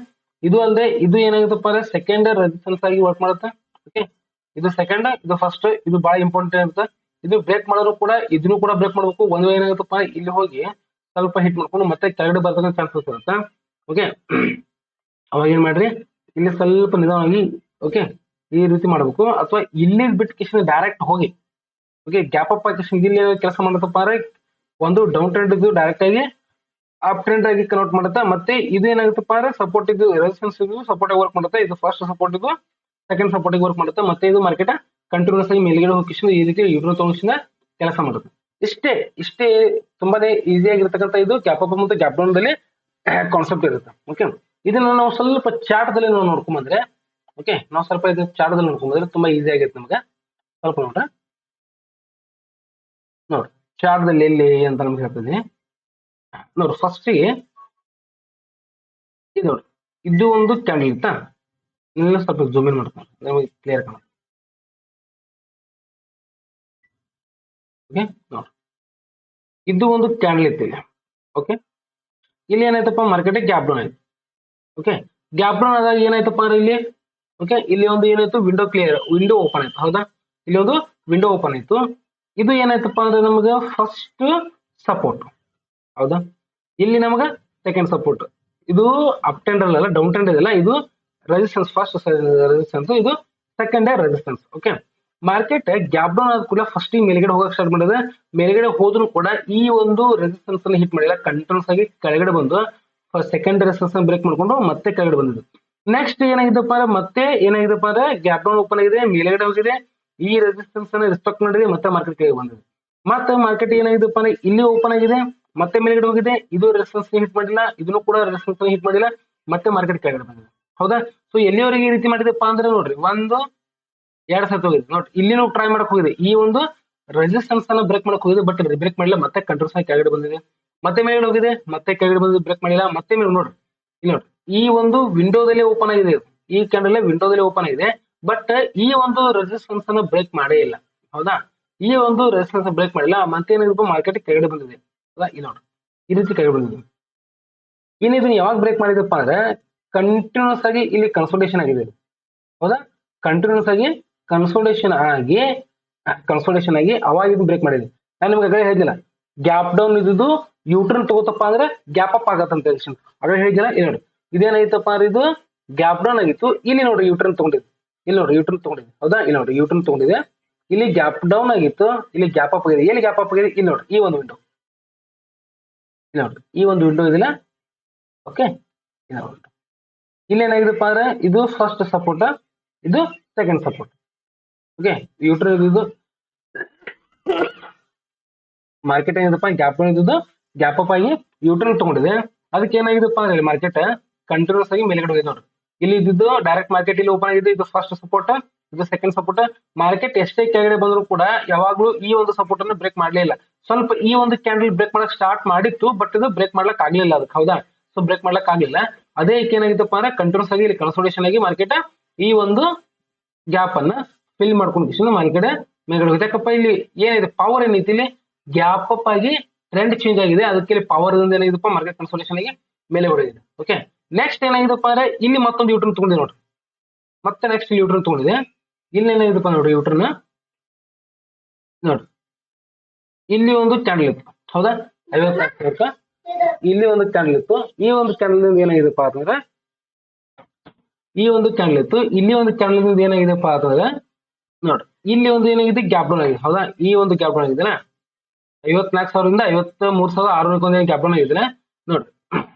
ಇದು ಅಲ್ಲದೆ ಇದು ಏನಾಗುತ್ತಪ್ಪ ಅಂದ್ರೆ ಸೆಕೆಂಡ್ ರೆಸಿಸ್ಟೆನ್ಸ್ ಆಗಿ ವರ್ಕ್ ಮಾಡುತ್ತೆ. ಓಕೆ, ಇದು ಸೆಕೆಂಡ್, ಇದು ಫಸ್ಟ್, ಇದು ಬಹಳ ಇಂಪಾರ್ಟೆಂಟ್ ಇರುತ್ತೆ. ಇದು ಬ್ರೇಕ್ ಮಾಡೋರು ಕೂಡ ಇದನ್ನು ಕೂಡ ಬ್ರೇಕ್ ಮಾಡ್ಬೇಕು. ಒಂದ್ ವೇಳೆ ಏನಾಗುತ್ತಪ್ಪ ಇಲ್ಲಿ ಹೋಗಿ ಸ್ವಲ್ಪ ಹಿಟ್ ಮಾಡ್ಕೊಂಡು ಮತ್ತೆ ಕೆಳಗಡೆ ಬರ್ತಕ್ಕಂಥ ಚಾನ್ಸಸ್ ಇರುತ್ತೆ. ಓಕೆ, ಅವಾಗ ಏನ್ ಮಾಡ್ರಿ ಇಲ್ಲಿ ಸ್ವಲ್ಪ ನಿಧಾನವಾಗಿ ಓಕೆ ಈ ರೀತಿ ಮಾಡ್ಬೇಕು. ಅಥವಾ ಇಲ್ಲಿ ಬಿಟ್ಟು ಕಿಶನ್ ಡೈರೆಕ್ಟ್ ಹೋಗಿ ಓಕೆ ಗ್ಯಾಪ್ ಅಪ್ ಕಿಶನ್ ಇಲ್ಲಿ ಕೆಲಸ ಮಾಡತ್ತಪ್ಪ ಅಂದ್ರೆ ಒಂದು ಡೌನ್ ಟ್ರೆಂಡ್ ಇದು ಡೈರೆಕ್ಟ್ ಆಗಿ ಅಪ್ ಟ್ರೆಂಡ್ ಆಗಿ ಕನ್ವರ್ಟ್ ಮಾಡುತ್ತೆ. ಮತ್ತೆ ಇದು ಏನಾಗುತ್ತಪ್ಪ ಅಂದ್ರೆ ಸಪೋರ್ಟ್ ಇದು ರೆಸಿಸ್ಟೆನ್ಸ್ ಇದು ಸಪೋರ್ಟ್ ಆಗಿ ವರ್ಕ್ ಮಾಡುತ್ತೆ. ಇದು ಫಸ್ಟ್ ಸಪೋರ್ಟ್ ಇದು ಸೆಕೆಂಡ್ ಸಪೋರ್ಟ್ ಆಗಿ ವರ್ಕ್ ಮಾಡುತ್ತೆ. ಮತ್ತೆ ಇದು ಮಾರ್ಕೆಟ್ ಕಂಟಿನ್ಯೂಸ್ ಆಗಿ ಮೇಲ್ಗಡೆ ಹೋಗಿ ಈ ರೀತಿ ಇಬ್ರು ತಗೊಂಡ್ ಕೆಲಸ ಮಾಡುತ್ತೆ. ಇಷ್ಟೇ ತುಂಬಾನೇ ಈಸಿ ಆಗಿರ್ತಕ್ಕಂಥ ಇದು ಗ್ಯಾಪ್ ಅಪ್ ಮತ್ತು ಗ್ಯಾಪ್ ಡೌನ್ ದಲ್ಲಿ ಕಾನ್ಸೆಪ್ಟ್ ಇರುತ್ತೆ. ಓಕೆ, ಇದನ್ನ ನಾವು ಸ್ವಲ್ಪ ಚಾರ್ಟ್ ದಲ್ಲಿ ನಾವು ನೋಡ್ಕೊಂಡ್ಬಂದ್ರೆ ಓಕೆ ನಾವು ಸ್ವಲ್ಪ ಇದು ಚಾರ್ಟ್ ದಲ್ಲಿ ನೋಡ್ಕೊಂಡ್ಬಂದ್ರೆ ತುಂಬಾ ಈಸಿ ಆಗಿರುತ್ತೆ ನಮ್ಗೆ. ಸ್ವಲ್ಪ ನೋಡ್ರಿ ಚಾರ್ಟ್ ದಲ್ಲಿ ಎಲ್ಲಿ ಅಂತ ನಮ್ಗೆ ಹೇಳ್ತಿದ್ದೀನಿ ನೋಡ್ರಿ. ಫಸ್ಟ್ ಇದು ನೋಡ್ರಿ, ಇದು ಒಂದು ಕ್ಯಾಂಡಲ್ ಇತ್ತಾ, ಇಲ್ಲ ಸ್ವಲ್ಪ ಜೂಮ್ ಇನ್ ಮಾಡ್ಕೊಂಡು ನಮಗೆ ಕ್ಲಿಯರ್ ಕಾಣ. ಓಕೆ ನೋಡ್ರಿ, ಇದು ಒಂದು ಕ್ಯಾಂಡಲ್ ಇತ್ತು ಇಲ್ಲಿ. ಓಕೆ, ಇಲ್ಲಿ ಏನಾಯ್ತಪ್ಪ ಮಾರ್ಕೆಟ್ ಗ್ಯಾಪ್ ಡೌನ್ ಆಯ್ತು. ಓಕೆ, ಗ್ಯಾಪ್ ಡೌನ್ ಆದಾಗ ಏನಾಯ್ತಪ್ಪ ಅಂದ್ರೆ ಇಲ್ಲಿ ಓಕೆ ಇಲ್ಲಿ ಒಂದು ಏನಾಯ್ತು ವಿಂಡೋ ಓಪನ್ ಆಯ್ತು. ಹೌದಾ, ಇಲ್ಲಿ ಒಂದು ವಿಂಡೋ ಓಪನ್ ಆಯ್ತು. ಇದು ಏನಾಯ್ತಪ್ಪ ಅಂದ್ರೆ ನಮ್ಗೆ ಫಸ್ಟ್ ಸಪೋರ್ಟ್. ಹೌದಾ, ಇಲ್ಲಿ ನಮ್ಗೆ ಸೆಕೆಂಡ್ ಸಪೋರ್ಟ್. ಇದು ಅಪ್ ಟ್ರೆಂಡ್ ಅಲ್ಲ ಡೌನ್ ಟ್ರೆಂಡ್ ಇದೆಲ್ಲ, ಇದು ರೆಸಿಸ್ಟೆನ್ಸ್ ಫಸ್ಟ್ ರೆಸಿಸ್ಟೆನ್ಸ್, ಇದು second resistance. Okay, market gap down ಆದ ಕೂಡ ಫಸ್ಟ್ ಮೇಲ್ಗಡೆ ಹೋಗಕ್ಕೆ ಸ್ಟಾರ್ಟ್ ಮಾಡಿದ್ರೆ ಮೇಲ್ಗಡೆ ಹೋದ್ರು ಕೂಡ ಈ ಒಂದು ರೆಸಿಸ್ಟೆನ್ಸ್ ಅನ್ನು ಹಿಟ್ ಮಾಡಿಲ್ಲ. ಕಂಟಿನ್ಯೂಸ್ ಆಗಿ ಕೆಳಗಡೆ ಬಂದು ಸೆಕೆಂಡ್ ರೆಸಿಸ್ಟೆನ್ಸ್ ಬ್ರೇಕ್ ಮಾಡ್ಕೊಂಡು ಮತ್ತೆ ಕೆಳಗಡೆ ಬಂದಿದ್ದು. ನೆಕ್ಸ್ಟ್ ಏನಾಗಿದ್ದಪ್ಪ ಅಂದ್ರೆ ಮತ್ತೆ ಏನಾಗಿದೆಪ್ಪ ಅಂದ್ರೆ ಗ್ಯಾಪ್ ಡೌನ್ ಓಪನ್ ಆಗಿದೆ, ಮೇಲ್ಗಡೆ ಹೋಗಿದೆ, ಈ ರೆಸಿಸ್ಟೆನ್ಸ್ ಅನ್ನ ರೆಸ್ಪೆಕ್ಟ್ ಮಾಡಿದೆ, ಮತ್ತೆ ಮಾರ್ಕೆಟ್ ಕೆಳಗೆ ಬಂದಿದೆ. ಮತ್ತೆ ಮಾರ್ಕೆಟ್ ಏನಾಗಿದೆಪ್ಪ ಅಂದ್ರೆ ಇಲ್ಲಿ ಓಪನ್ ಆಗಿದೆ, ಮತ್ತೆ ಮೇಲ್ಗಡೆ ಹೋಗಿದೆ, ಇದು ರೆಸಿಸ್ಟೆನ್ಸ್ ಹಿಟ್ ಮಾಡಿಲ್ಲ, ಇದನ್ನು ಕೂಡ ರೆಸಿಸ್ಟೆನ್ಸ್ ಹಿಟ್ ಮಾಡಿಲ್ಲ, ಮತ್ತೆ ಮಾರ್ಕೆಟ್ ಕೆಳಗಡೆ ಬಂದಿದೆ. ಹೌದಾ, ಸೊ ಎಲ್ಲಿವರೆಗೆ ಈ ರೀತಿ ಮಾಡಿದಪ್ಪ ಅಂದ್ರೆ ನೋಡ್ರಿ ಒಂದು ಎರಡ್ ಸತಿ ಹೋಗಿದೆ ನೋಡ್ರಿ. ಇಲ್ಲಿ ನಾವು ಟ್ರೈ ಮಾಡಕ್ ಹೋಗಿದೆ, ಈ ಒಂದು ರೆಸಿಸ್ಟೆನ್ಸ್ ಅನ್ನ ಬ್ರೇಕ್ ಮಾಡಕ್ ಹೋಗಿದೆ, ಬಟ್ ಬ್ರೇಕ್ ಮಾಡಿಲ್ಲ, ಮತ್ತೆ ಕಂಟ್ರೋಲ್ಸ್ ಆಗಿ ಕೆಳಗಡೆ ಬಂದಿದೆ, ಮತ್ತೆ ಮೇಲ್ಗಡೆ ಹೋಗಿದೆ, ಮತ್ತೆ ಕೆಳಗಡೆ ಬಂದು ಬ್ರೇಕ್ ಮಾಡಿಲ್ಲ, ಮತ್ತೆ ಮೇಲೆ ನೋಡ್ರಿ ಇಲ್ಲಿ ನೋಡ್ರಿ ಈ ಒಂದು ವಿಂಡೋದಲ್ಲಿ ಓಪನ್ ಆಗಿದೆ, ಈ ಕ್ಯಾಂಡಲ್ ವಿಂಡೋದಲ್ಲಿ ಓಪನ್ ಆಗಿದೆ, ಬಟ್ ಈ ಒಂದು ರೆಸಿಸ್ಟೆನ್ಸ್ ಅನ್ನ ಬ್ರೇಕ್ ಮಾಡೇ ಇಲ್ಲ. ಹೌದಾ, ಈ ಒಂದು ರೆಸಿಸ್ಟೆನ್ಸ್ ಬ್ರೇಕ್ ಮಾಡಿಲ್ಲ, ಮತ್ತೆ ಏನಿದೆ ಮಾರ್ಕೆಟ್ ಕೆಳಗಡೆ ಬಂದಿದೆ. ಹೌದಾ, ಇಲ್ಲಿ ನೋಡ್ರಿ ಈ ರೀತಿ ಕೆಳಗಡೆ ಬಂದಿದೆ. ಇನ್ನು ಇದನ್ನ ಯಾವಾಗ ಬ್ರೇಕ್ ಮಾಡಿದಪ್ಪ ಅಂದ್ರೆ ಕಂಟಿನ್ಯೂಸ್ ಆಗಿ ಇಲ್ಲಿ ಕನ್ಸಲ್ಟೇಷನ್ ಆಗಿದೆ. ಹೌದಾ, ಕಂಟಿನ್ಯೂಸ್ ಆಗಿ ಕನ್ಸಲ್ಟೇಷನ್ ಆಗಿ ಅವಾಗ ಇದು ಬ್ರೇಕ್ ಮಾಡಿದೆ. ನಾನು ನಿಮ್ಗೆ ಅದೇ ಹೇಳಿದಿಲ್ಲ ಗ್ಯಾಪ್ ಡೌನ್ ಇದ್ದು ಯೂಟ್ರನ್ ತಗೋತಪ್ಪ ಅಂದ್ರೆ ಗ್ಯಾಪ್ ಅಪ್ ಆಗತ್ತಂತ ಅದೇ ಹೇಳಿದಿಲ್ಲ. ಇಲ್ಲಿ ನೋಡಿ ಇದೇನಾಗಿತ್ತಪ್ಪ ಅಂದ್ರೆ ಇದು ಗ್ಯಾಪ್ ಡೌನ್ ಆಗಿತ್ತು, ಇಲ್ಲಿ ನೋಡ್ರಿ ಯೂಟ್ರನ್ ತಗೊಂಡಿದ್ದು, ಇಲ್ಲಿ ನೋಡ್ರಿ ಯೂಟ್ರನ್ ತಗೊಂಡಿದೆ. ಹೌದಾ, ಇಲ್ಲಿ ನೋಡ್ರಿ ಯೂಟ್ರನ್ ತಗೊಂಡಿದೆ, ಇಲ್ಲಿ ಗ್ಯಾಪ್ ಡೌನ್ ಆಗಿತ್ತು, ಇಲ್ಲಿ ಗ್ಯಾಪ್ ಅಪ್ ಆಗಿದೆ. ಎಲ್ಲಿ ಗ್ಯಾಪ್ ಅಪ್ ಆಗಿದೆ ಇಲ್ಲಿ ನೋಡ್ರಿ ಈ ಒಂದು ವಿಂಡೋ, ಇಲ್ಲಿ ನೋಡ್ರಿ ಈ ಒಂದು ವಿಂಡೋ ಇದಿಲ್ಲ. ಓಕೆ, ಇಲ್ಲಿ ಏನಾಗಿದೆಪ್ಪ ಅಂದ್ರೆ ಇದು ಫಸ್ಟ್ ಸಪೋರ್ಟ್, ಇದು ಸೆಕೆಂಡ್ ಸಪೋರ್ಟ್. ಓಕೆ, ಯೂಟ್ರನ್ ಇದು ಮಾರ್ಕೆಟ್ ಏನಿದಪ್ಪ ಗ್ಯಾಪ್ ಡೌನ್ ಇದ್ದು ಗ್ಯಾಪ್ ಅಪ್ ಆಗಿ ಯೂಟ್ರನ್ ತಗೊಂಡಿದೆ. ಅದಕ್ಕೆ ಏನಾಗಿದೆಪ್ಪ ಅಂದ್ರೆ ಮಾರ್ಕೆಟ್ ಕಂಟಿನ್ಯೂಸ್ ಆಗಿ ಮೇಲ್ಗಡೆ ಹೋಗಿದೆ ನೋಡ್ರಿ. ಇಲ್ಲಿ ಇದ್ದು ಡೈರೆಕ್ಟ್ ಮಾರ್ಕೆಟ್ ಇಲ್ಲಿ ಓಪನ್ ಆಗಿದೆ, ಇದು ಫಸ್ಟ್ ಸಪೋರ್ಟ್, ಇದು ಸೆಕೆಂಡ್ ಸಪೋರ್ಟ್. ಮಾರ್ಕೆಟ್ ಎಷ್ಟೇ ಕೆಳಗಡೆ ಬಂದ್ರು ಕೂಡ ಯಾವಾಗ್ಲೂ ಈ ಒಂದು ಸಪೋರ್ಟ್ ಅನ್ನು ಬ್ರೇಕ್ ಮಾಡ್ಲಿಲ್ಲ. ಸ್ವಲ್ಪ ಈ ಒಂದು ಕ್ಯಾಂಡಲ್ ಬ್ರೇಕ್ ಮಾಡಕ್ ಸ್ಟಾರ್ಟ್ ಮಾಡಿತ್ತು, ಬಟ್ ಇದು ಬ್ರೇಕ್ ಮಾಡ್ಲಕ್ ಆಗ್ಲಿಲ್ಲ ಅದಕ್ಕೆ. ಹೌದಾ, ಸೊ ಬ್ರೇಕ್ ಮಾಡ್ಲಕ್ ಆಗ್ಲಿಲ್ಲ. ಅದೇ ಏನಾಗಿತ್ತಪ್ಪ ಅಂದ್ರೆ ಕಂಟಿನ್ಯೂಸ್ ಆಗಿ ಇಲ್ಲಿ ಕನ್ಸೋಲ್ಟೇಷನ್ ಆಗಿ ಮಾರ್ಕೆಟ್ ಈ ಒಂದು ಗ್ಯಾಪ್ ಅನ್ನ ಫಿಲ್ ಮಾಡ್ಕೊಂಡು ಮಾರ್ಕೆಟ್ ಮೇಲ್ಗಡೆ ಹೋಗಿದೆ. ಯಾಕಪ್ಪ ಇಲ್ಲಿ ಏನಿದೆ ಪವರ್ ಏನೈತಿ ಇಲ್ಲಿ ಗ್ಯಾಪ್ ಅಪ್ ಆಗಿ ಟ್ರೆಂಡ್ ಚೇಂಜ್ ಆಗಿದೆ, ಅದಕ್ಕೆ ಇಲ್ಲಿ ಪವರ್ ಏನಾಗಿದೆಪ್ಪ ಮಾರ್ಕೆಟ್ ಕನ್ಸೋಲ್ಟೇಷನ್ ಆಗಿ ಮೇಲೆ ಹೊಡೆದಿದೆ. ಓಕೆ, ನೆಕ್ಸ್ಟ್ ಏನಾಗಿದೆಪ್ಪ ಅಂದ್ರೆ ಇಲ್ಲಿ ಮತ್ತೊಂದು ಯೂಟ್ರನ್ ತಗೊಂಡಿದೆ ನೋಡ್ರಿ, ಮತ್ತೆ ನೆಕ್ಸ್ಟ್ ಯೂಟ್ರನ್ ತಗೊಂಡಿದೆ. ಇಲ್ಲಿ ಏನಾಗಿದೆಪ್ಪ ನೋಡ್ರಿ ಯೂಟ್ರನ್ ನೋಡ್ರಿ, ಇಲ್ಲಿ ಒಂದು ಕ್ಯಾಂಡಲ್ ಇತ್ತು ಹೌದಾ 50 ಇಲ್ಲಿ ಒಂದು ಕ್ಯಾಂಡಲ್ ಇತ್ತು. ಈ ಒಂದು ಕ್ಯಾಂಡಲ್ ಏನಾಗಿದೆಪ್ಪ ಅಂತಂದ್ರೆ ಈ ಒಂದು ಕ್ಯಾಂಡಲ್ ಇತ್ತು, ಇಲ್ಲಿ ಒಂದು ಕ್ಯಾಂಡಲ್ ಏನಾಗಿದೆಪ್ಪ ಅಂತಂದ್ರೆ ನೋಡ್ರಿ ಇಲ್ಲಿ ಒಂದು ಏನಾಗಿದೆ ಗ್ಯಾಪ್ ಡೌನ್ ಆಗಿದೆ ಹೌದಾ. ಈ ಒಂದು ಗ್ಯಾಪ್ ಡೌನ್ ಆಗಿದೆನಾ 54,000ದಿಂದ 53,600 ಗ್ಯಾಪ್ ಡೌನ್ ಆಗಿದ್ರೆ ನೋಡ್ರಿ.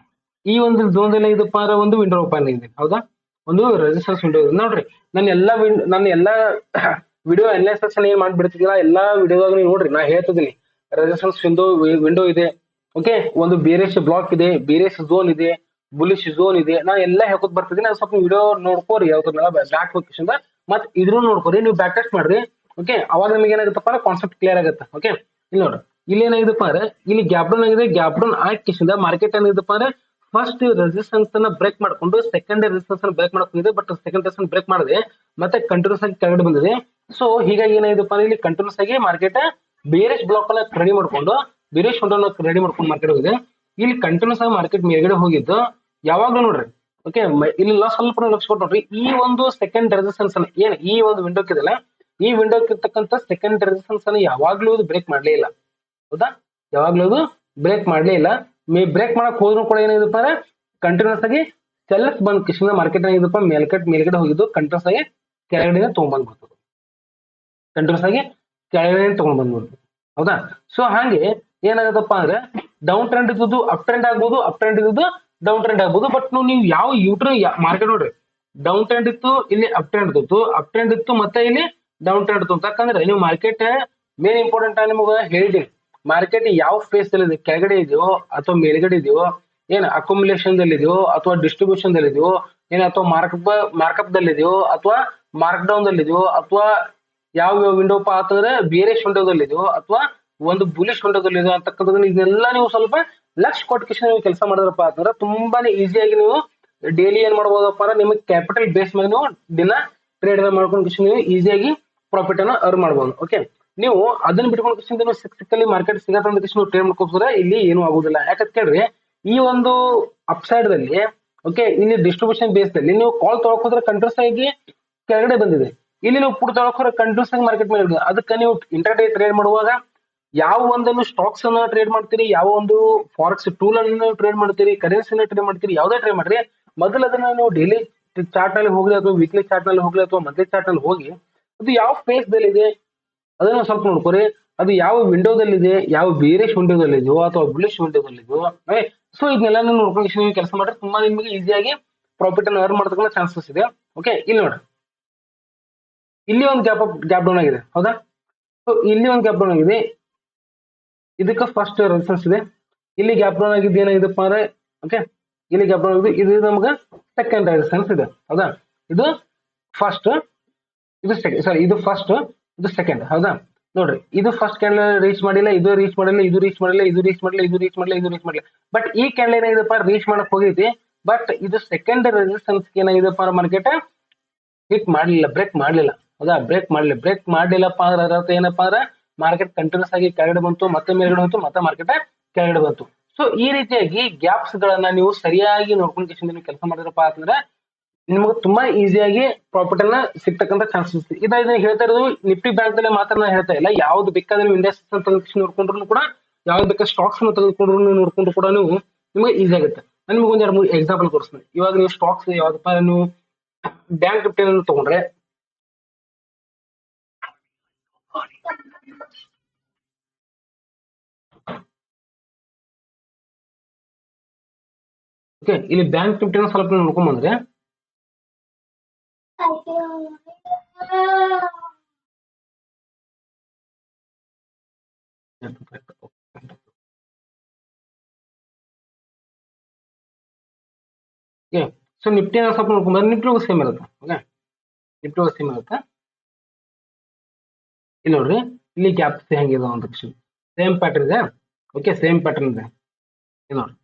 ಈ ಒಂದು ಝೋನ್ ಏನಾಗಿದೆಪ್ಪ ಅಂದ್ರೆ ಒಂದು ವಿಂಡೋ ಓಪನ್ ಆಗಿದೆ ಹೌದಾ, ಒಂದು ರೆಸಿಸ್ಟೆನ್ಸ್ ವಿಂಡೋ ಇದೆ ನೋಡ್ರಿ. ನನ್ನ ಎಲ್ಲಾ ವಿಡಿಯೋ ಅನಾಲಿಸಿಸ್ ಏನ್ ಮಾಡ್ಬಿಡ್ತಿದ್ದೀರಾ ಎಲ್ಲಾ ವಿಡಿಯೋದಾಗ ನೀವು ನೋಡ್ರಿ, ನಾ ಹೇಳ್ತಿದ್ದೀನಿ ರೆಸಿಸ್ಟೆನ್ಸ್ ವಿಂಡೋ ಇದೆ. ಓಕೆ, ಒಂದು ಬೇರೆಸ್ ಬ್ಲಾಕ್ ಇದೆ, ಬೇರೆಸ್ ಝೋನ್ ಇದೆ, ಬುಲಿಶ್ ಝೋನ್ ಇದೆ, ನಾ ಎಲ್ಲಾ ಹೇಳ್ಕೊತ ಬರ್ತಿದ್ದೀನಿ. ನಾನು ಸ್ವಲ್ಪ ವಿಡಿಯೋ ನೋಡ್ಕೋರಿ ಯಾವ್ದನ್ನ ಬ್ಯಾಕ್ ಲೊಕೇಶನ್ ಮತ್ ಇದ್ರು ನೋಡ್ಕೋರಿ, ನೀವು ಬ್ಯಾಕ್ ಟೆಸ್ಟ್ ಮಾಡ್ರಿ. ಓಕೆ, ಅವಾಗ ನಿಮಗೆ ಏನಾಗುತ್ತಪ್ಪ ಅಂದ್ರೆ ಕಾನ್ಸೆಪ್ಟ್ ಕ್ಲಿಯರ್ ಆಗುತ್ತೆ. ಓಕೆ, ಇಲ್ಲಿ ನೋಡ್ರಿ ಇಲ್ಲಿ ಏನಾಗಿದೆಪ್ಪ ಅಂದ್ರೆ ಇಲ್ಲಿ ಗ್ಯಾಪ್ ಡೌನ್ ಆಗಿದೆ. ಗ್ಯಾಪ್ ಡೌನ್ ಆಗಿಂದ ಮಾರ್ಕೆಟ್ ಏನಿದೆಪ್ಪ ಅಂದ್ರೆ ಫಸ್ಟ್ ರೆಸಿಸ್ಟೆನ್ಸ್ ಅನ್ನ ಬ್ರೇಕ್ ಮಾಡ್ಕೊಂಡು ಸೆಕೆಂಡ್ ರೆಸಿಸ್ಟೆನ್ಸ್ ಅನ್ನ ಬ್ರೇಕ್ ಮಾಡ್ಕೊಂಡಿದೆ, ಬಟ್ ಸೆಕೆಂಡ್ ರೆಸಿಸ್ಟೆನ್ಸ್ ಬ್ರೇಕ್ ಮಾಡಿದೆ ಮತ್ತೆ ಕಂಟಿನ್ಯೂಸ್ ಆಗಿ ಕೆಳಗಡೆ ಬಂದಿದೆ. ಸೊ ಹೀಗಾಗಿ ಏನಾಗಿದೆಪ್ಪ ಅಂದ್ರೆ ಇಲ್ಲಿ ಕಂಟಿನ್ಯೂಸ್ ಆಗಿ ಮಾರ್ಕೆಟ್ ಬೇರೆಸ್ ಬ್ಲಾಕ್ ಅನ್ನ ರೆಡಿ ಮಾಡ್ಕೊಂಡು ಬೇರೆಸ್ ವಿಂಡೋನ ರೆಡಿ ಮಾಡ್ಕೊಂಡು ಮಾರ್ಕೆಟ್ ಹೋಗಿದೆ. ಇಲ್ಲಿ ಕಂಟಿನ್ಯೂಸ್ ಆಗಿ ಮಾರ್ಕೆಟ್ ಮೇಲ್ಗಡೆ ಹೋಗಿದ್ದು ಯಾವಾಗ್ಲೂ ನೋಡ್ರಿ. ಓಕೆ, ಇಲ್ಲಿ ಸ್ವಲ್ಪ ಲಕ್ಷ ಕೊಟ್ಟು ನೋಡ್ರಿ, ಈ ಒಂದು ಸೆಕೆಂಡ್ ರೆಸಿಸ್ಟೆನ್ಸ್ ಅನ್ನ ಏನ್ ಈ ಒಂದು ವಿಂಡೋಕ್ ಇದೆಲ್ಲ, ಈ ವಿಂಡೋಕ್ ಇರ್ತಕ್ಕಂಥ ಸೆಕೆಂಡ್ ರೆಸಿಸ್ಟೆನ್ಸ್ ಅನ್ನ ಯಾವಾಗ್ಲೂ ಬ್ರೇಕ್ ಮಾಡ್ಲೇ ಇಲ್ಲ ಹೌದಾ, ಯಾವಾಗ್ಲೂ ಅದು ಬ್ರೇಕ್ ಮಾಡ್ಲೇ ಇಲ್ಲ. ಬ್ರೇಕ್ ಮಾಡಕ್ ಹೋದ್ರು ಕೂಡ ಏನಾಗಿದಪ್ಪ ಅಂದ್ರೆ ಕಂಟಿನ್ಯೂಸ್ ಆಗಿ ಸೆಲ್ಸ್ ಬಂದ್ ಕಿಶನ್ ಮಾರ್ಕೆಟ್ ಏನಾಗಿದಪ್ಪ ಮೇಲ್ಗಡೆ ಹೋಗಿದ್ದು ಕಂಟಿನ್ಯೂಸ್ ಆಗಿ ಕೆಳಗಡೆ ತಗೊಂಡ್ ಬರ್ತದೆ, ಕಂಟಿನ್ಯೂಸ್ ಆಗಿ ಕೆಳಗಡೆ ತಗೊಂಡ್ ಬಂದ್ಬಿಡ್ತು ಹೌದಾ. ಸೊ ಹಾಗೆ ಏನಾಗತ್ತಪ್ಪ ಅಂದ್ರೆ ಡೌನ್ ಟ್ರೆಂಡ್ ಇದ್ದು ಅಪ್ ಟ್ರೆಂಡ್ ಆಗ್ಬೋದು, ಅಪ್ ಟ್ರೆಂಡ್ ಇದ್ದು ಡೌನ್ ಟ್ರೆಂಡ್ ಆಗ್ಬೋದು. ಬಟ್ ನೀವು ಯಾವ ಯೂಟ್ರನ್ ಮಾರ್ಕೆಟ್ ನೋಡ್ರಿ, ಡೌನ್ ಟ್ರೆಂಡ್ ಇತ್ತು, ಇಲ್ಲಿ ಅಪ್ ಟ್ರೆಂಡ್ ಇತ್ತು, ಅಪ್ ಟ್ರೆಂಡ್ ಇತ್ತು ಮತ್ತೆ ಇಲ್ಲಿ ಡೌನ್ ಟ್ರೆಂಡ್ ಇತ್ತು. ಯಾಕಂದ್ರೆ ನೀವು ಮಾರ್ಕೆಟ್ ಮೇನ್ ಇಂಪಾರ್ಟೆಂಟ್ ನಿಮಗೆ ಹೇಳಿದೀನಿ, ಮಾರ್ಕೆಟ್ ಯಾವ ಫೇಸ್ ಅಲ್ಲಿ ಇದೆ, ಕೆಳಗಡೆ ಇದೆಯೋ ಅಥವಾ ಮೇಲ್ಗಡೆ ಇದೆಯೋ, ಏನ್ ಅಕ್ಯುಮುಲೇಷನ್ ದಲ್ಲಿ ಇದೆಯೋ ಅಥವಾ ಡಿಸ್ಟ್ರಿಬ್ಯೂಷನ್ ದಲ್ಲಿ ಇದೆಯೋ, ಏನ್ ಅಥವಾ ಮಾರ್ಕಪ್ ದಲ್ಲಿ ಇದೆಯೋ ಅಥವಾ ಮಾರ್ಕ್ ಡೌನ್ ದಲ್ಲಿ ಇದೆಯೋ, ಅಥವಾ ಯಾವ ವಿಂಡೋ ಅಂತಂದ್ರೆ ಬೇರೆ ವಿಂಡೋದಲ್ಲಿ ಇದೆಯೋ ಅಥವಾ ಒಂದು ಬುಲಿಶ್ ವಿಂಡೋದಲ್ಲಿ ಇದೆಯೋ ಅಂತಕ್ಕಂಥದ್ದು ಇದೆಲ್ಲ ನೀವು ಸ್ವಲ್ಪ ಲಕ್ಷ ಕೊಟ್ಟು ನೀವು ಕೆಲಸ ಮಾಡಿದ್ರಪ್ಪ ಅಂತಂದ್ರೆ ತುಂಬಾನೇ ಈಸಿಯಾಗಿ ನೀವು ಡೈಲಿ ಏನ್ ಮಾಡ್ಬೋದಪ್ಪ ಅಂದ್ರೆ ನಿಮಗೆ ಕ್ಯಾಪಿಟಲ್ ಬೇಸ್ ಮೇಲೆ ನೀವು ದಿನ ಟ್ರೇಡ್ ಮಾಡ್ಕೊಂಡು ನೀವು ಈಸಿಯಾಗಿ ಪ್ರಾಫಿಟ್ ಅನ್ನು ಅರ್ನ್ ಮಾಡ್ಬೋದು. ಓಕೆ, ನೀವು ಅದನ್ನ ಬಿಟ್ಕೊಂಡು ನೀವು ಸಿಕ್ಕಲ್ಲಿ ಮಾರ್ಕೆಟ್ ಸಿಗತ್ತಂದ ನೀವು ಟ್ರೇಡ್ ಮಾಡ್ಕೋದ್ರೆ ಇಲ್ಲಿ ಏನು ಆಗುದಿಲ್ಲ. ಯಾಕಂತ ಕೇಳ್ರಿ, ಈ ಒಂದು ಅಪ್ಸೈಡ್ ದಲ್ಲಿ ಓಕೆ ಇಲ್ಲಿ ಡಿಸ್ಟ್ರಿಬ್ಯೂಷನ್ ಬೇಸ್ ದಲ್ಲಿ ನೀವು ಕಾಲ್ ತೊಗೊಳ್ಕೋದ್ರೆ ಕಂಟಿನ್ಯೂಸ್ ಆಗಿ ಕೆಳಗಡೆ ಬಂದಿದೆ, ಇಲ್ಲಿ ನೀವು ಪುಟ್ ತೊಗೊಳ್ಕೋದ್ರೆ ಕಂಟಿನ್ಯೂಸ್ ಆಗಿ ಮಾರ್ಕೆಟ್ ಮೇಲೆ. ಅದಕ್ಕೆ ನೀವು ಇಂಟರ್ಡೇ ಟ್ರೇಡ್ ಮಾಡುವಾಗ ಯಾವ ಒಂದನ್ನು ಸ್ಟಾಕ್ಸ್ ಅನ್ನ ಟ್ರೇಡ್ ಮಾಡ್ತೀರಿ, ಯಾವ ಒಂದು ಫಾರೆಕ್ಸ್ ಟೂಲ್ ಅನ್ನು ಟ್ರೇಡ್ ಮಾಡ್ತೀರಿ, ಕರೆನ್ಸಿನ ಟ್ರೇಡ್ ಮಾಡ್ತೀರಿ, ಯಾವ್ದೇ ಟ್ರೇಡ್ ಮಾಡ್ರಿ, ಮೊದಲು ಅದನ್ನ ನೀವು ಡೈಲಿ ಚಾರ್ಟ್ ನಲ್ಲಿ ಹೋಗ್ಲಿ ಅಥವಾ ವೀಕ್ಲಿ ಚಾರ್ಟ್ ನಲ್ಲಿ ಹೋಗ್ಲಿ ಅಥವಾ ಮಂತ್ಲಿ ಚಾರ್ಟ್ ನಲ್ಲಿ ಹೋಗಿ ಅದು ಯಾವ ಫೇಸ್ ದಲ್ಲಿ ಇದೆ ಅದನ್ನ ಸ್ವಲ್ಪ ನೋಡ್ಕೊರಿ. ಅದು ಯಾವ ವಿಂಡೋದಲ್ಲಿ ಇದೆ, ಯಾವ ಬೇರೆಶ್ ವಿಂಡೋದಲ್ಲಿ ಇದೆಯೋ ಅಥವಾ ಬುಲಿಶ್ ವಿಂಡೋದಲ್ಲಿ ಇದೆಯೋ. ಸೊ ಇದನ್ನೆಲ್ಲ ನೋಡ್ಕೊಂಡು ನೀವು ಕೆಲಸ ಮಾಡಿದ್ರೆ ತುಂಬಾ ನಿಮಗೆ ಈಸಿಯಾಗಿ ಪ್ರಾಫಿಟ್ ಅನ್ನು ಅರ್ನ್ ಮಾಡ್ತಕ್ಕಂಥ ಚಾನ್ಸಸ್ ಇದೆ. ಓಕೆ, ಇಲ್ಲಿ ನೋಡ್ರಿ ಇಲ್ಲಿ ಒಂದು ಗ್ಯಾಪ್ ಡೌನ್ ಆಗಿದೆ ಹೌದಾ. ಸೊ ಇಲ್ಲಿ ಒಂದು ಗ್ಯಾಪ್ ಡೌನ್ ಆಗಿದೆ, ಇದಕ್ಕೆ ಫಸ್ಟ್ ರೆಸಿಸ್ಟೆನ್ಸ್ ಇದೆ. ಇಲ್ಲಿ ಗ್ಯಾಪ್ ಡೌನ್ ಆಗಿದ್ದು ಏನಾಗಿದೆಪ್ಪ ಅಂದ್ರೆ ಓಕೆ ಇಲ್ಲಿ ಗ್ಯಾಪ್ ಡೌನ್ ಆಗಿದೆ, ಇದು ನಮ್ಗೆ ಸೆಕೆಂಡ್ ರೆಸಿಸ್ಟೆನ್ಸ್ ಇದೆ ಹೌದಾ. ಇದು ಫಸ್ಟ್, ಇದು ಸೆಕೆಂಡ್, ಸಾರಿ ಇದು ಫಸ್ಟ್, ಇದು ಸೆಕೆಂಡ್ ಹೌದಾ. ನೋಡ್ರಿ ಇದು ಫಸ್ಟ್ ಕ್ಯಾಂಡಲ್ ರೀಚ್ ಮಾಡಿಲ್ಲ, ಇದು ರೀಚ್ ಮಾಡಿಲ್ಲ, ಇದು ರೀಚ್ ಮಾಡಿಲ್ಲ, ಇದು ರೀಚ್ ಮಾಡಿಲ್ಲ, ಇದು ರೀಚ್ ಮಾಡಿಲ್ಲ, ಇದು ರೀಚ್ ಮಾಡಿಲ್ಲ. ಬಟ್ ಈ ಕ್ಯಾಂಡಲ್ ಏನಾಗಿದೆಪ್ಪ ರೀಚ್ ಮಾಡಕ್ ಹೋಗೈತಿ, ಬಟ್ ಇದು ಸೆಕೆಂಡ್ ರೆಸಿಸ್ಟೆನ್ಸ್ ಏನಾಗಿದೆಪ್ಪ ಮಾರ್ಕೆಟ್ ಹಿಟ್ ಮಾಡ್ಲಿಲ್ಲ, ಬ್ರೇಕ್ ಮಾಡ್ಲಿಲ್ಲ ಹೌದಾ. ಬ್ರೇಕ್ ಮಾಡ್ಲಿಲ್ಲಪ್ಪ ಅಂದ್ರೆ ಅದರ ಅರ್ಥ ಏನಪ್ಪಾ ಅಂದ್ರೆ ಮಾರ್ಕೆಟ್ ಕಂಟಿನ್ಯೂಸ್ ಆಗಿ ಕೆಳಗಡೆ ಬಂತು, ಮತ್ತೆ ಮೇಲ್ಗಡೆ ಬಂತು, ಮತ್ತೆ ಮಾರ್ಕೆಟ್ ಕೆಳಗಡೆ ಬಂತು. ಸೊ ಈ ರೀತಿಯಾಗಿ ಗ್ಯಾಪ್ಸ್ ಗಳನ್ನ ನೀವು ಸರಿಯಾಗಿ ನೋಡ್ಕೊಂಡು ನೀವು ಕೆಲಸ ಮಾಡಿದ್ರಪ್ಪ ಅಂತಂದ್ರೆ ನಿಮ್ಗೆ ತುಂಬಾ ಈಸಿಯಾಗಿ ಪ್ರಾಫಿಟ್ ಅನ್ನ ಸಿಗ್ತಕ್ಕಂಥ ಚಾನ್ಸಸ್. ಇದನ್ನ ಹೇಳ್ತಾ ಇರೋದು ನಿಫ್ಟಿ ಬ್ಯಾಂಕ್ ದಲ್ಲಿ ಮಾತ್ರ ನಾನು ಹೇಳ್ತಾ ಇಲ್ಲ, ಯಾವ್ದು ಬೇಕಾದ್ರೆ ನೀವು ಇಂಡಸ್ಟ್ರೀಸ್ ಅಂತ ನೋಡ್ಕೊಂಡ್ರು ಕೂಡ, ಯಾವ್ದು ಬೇಕಾದ್ರೆ ಸ್ಟಾಕ್ಸ್ ಅನ್ನು ತೆಗೆದುಕೊಂಡ್ರು ನೋಡ್ಕೊಂಡ್ರು ಕೂಡ ನೀವು ನಿಮ್ಗೆ ಈಸಿ ಆಗುತ್ತೆ. ನಾನು ನಿಮ್ಗೆ ಒಂದ್ 2-3 ಎಕ್ಸಾಂಪಲ್ ಕೊಡಿಸ್ತೀನಿ. ಇವಾಗ ನೀವು ಸ್ಟಾಕ್ಸ್ ಯಾವ್ದಪ್ಪ ನೀವು ಬ್ಯಾಂಕ್ ನಿಫ್ಟಿ ಅನ್ನು ತಗೊಂಡ್ರೆ ಓಕೆ, ಇಲ್ಲಿ ಬ್ಯಾಂಕ್ ನಿಫ್ಟಿ ಸ್ವಲ್ಪ ನೋಡ್ಕೊಂಡ್ ಬಂದ್ರೆ ಸೊ ನಿಫ್ಟಿ ಸ್ವಲ್ಪ ನೋಡ್ಕೊಂಡ್ ಬಂದ್ರೆ ನಿಫ್ಟಿ ಸೇಮ್ ಇರುತ್ತೆ. ಓಕೆ, ನಿಫ್ಟಿ ಸೇಮ್ ಇರುತ್ತೆ. ಇಲ್ಲಿ ನೋಡ್ರಿ ಇಲ್ಲಿ ಗ್ಯಾಪ್ ಹೆಂಗಿದೆ ಅಂತ ಸೇಮ್ ಪ್ಯಾಟರ್ನ್ ಇದೆ. ಓಕೆ, ಸೇಮ್ ಪ್ಯಾಟರ್ನ್ ಇದೆ. ಇಲ್ಲಿ ನೋಡ್ರಿ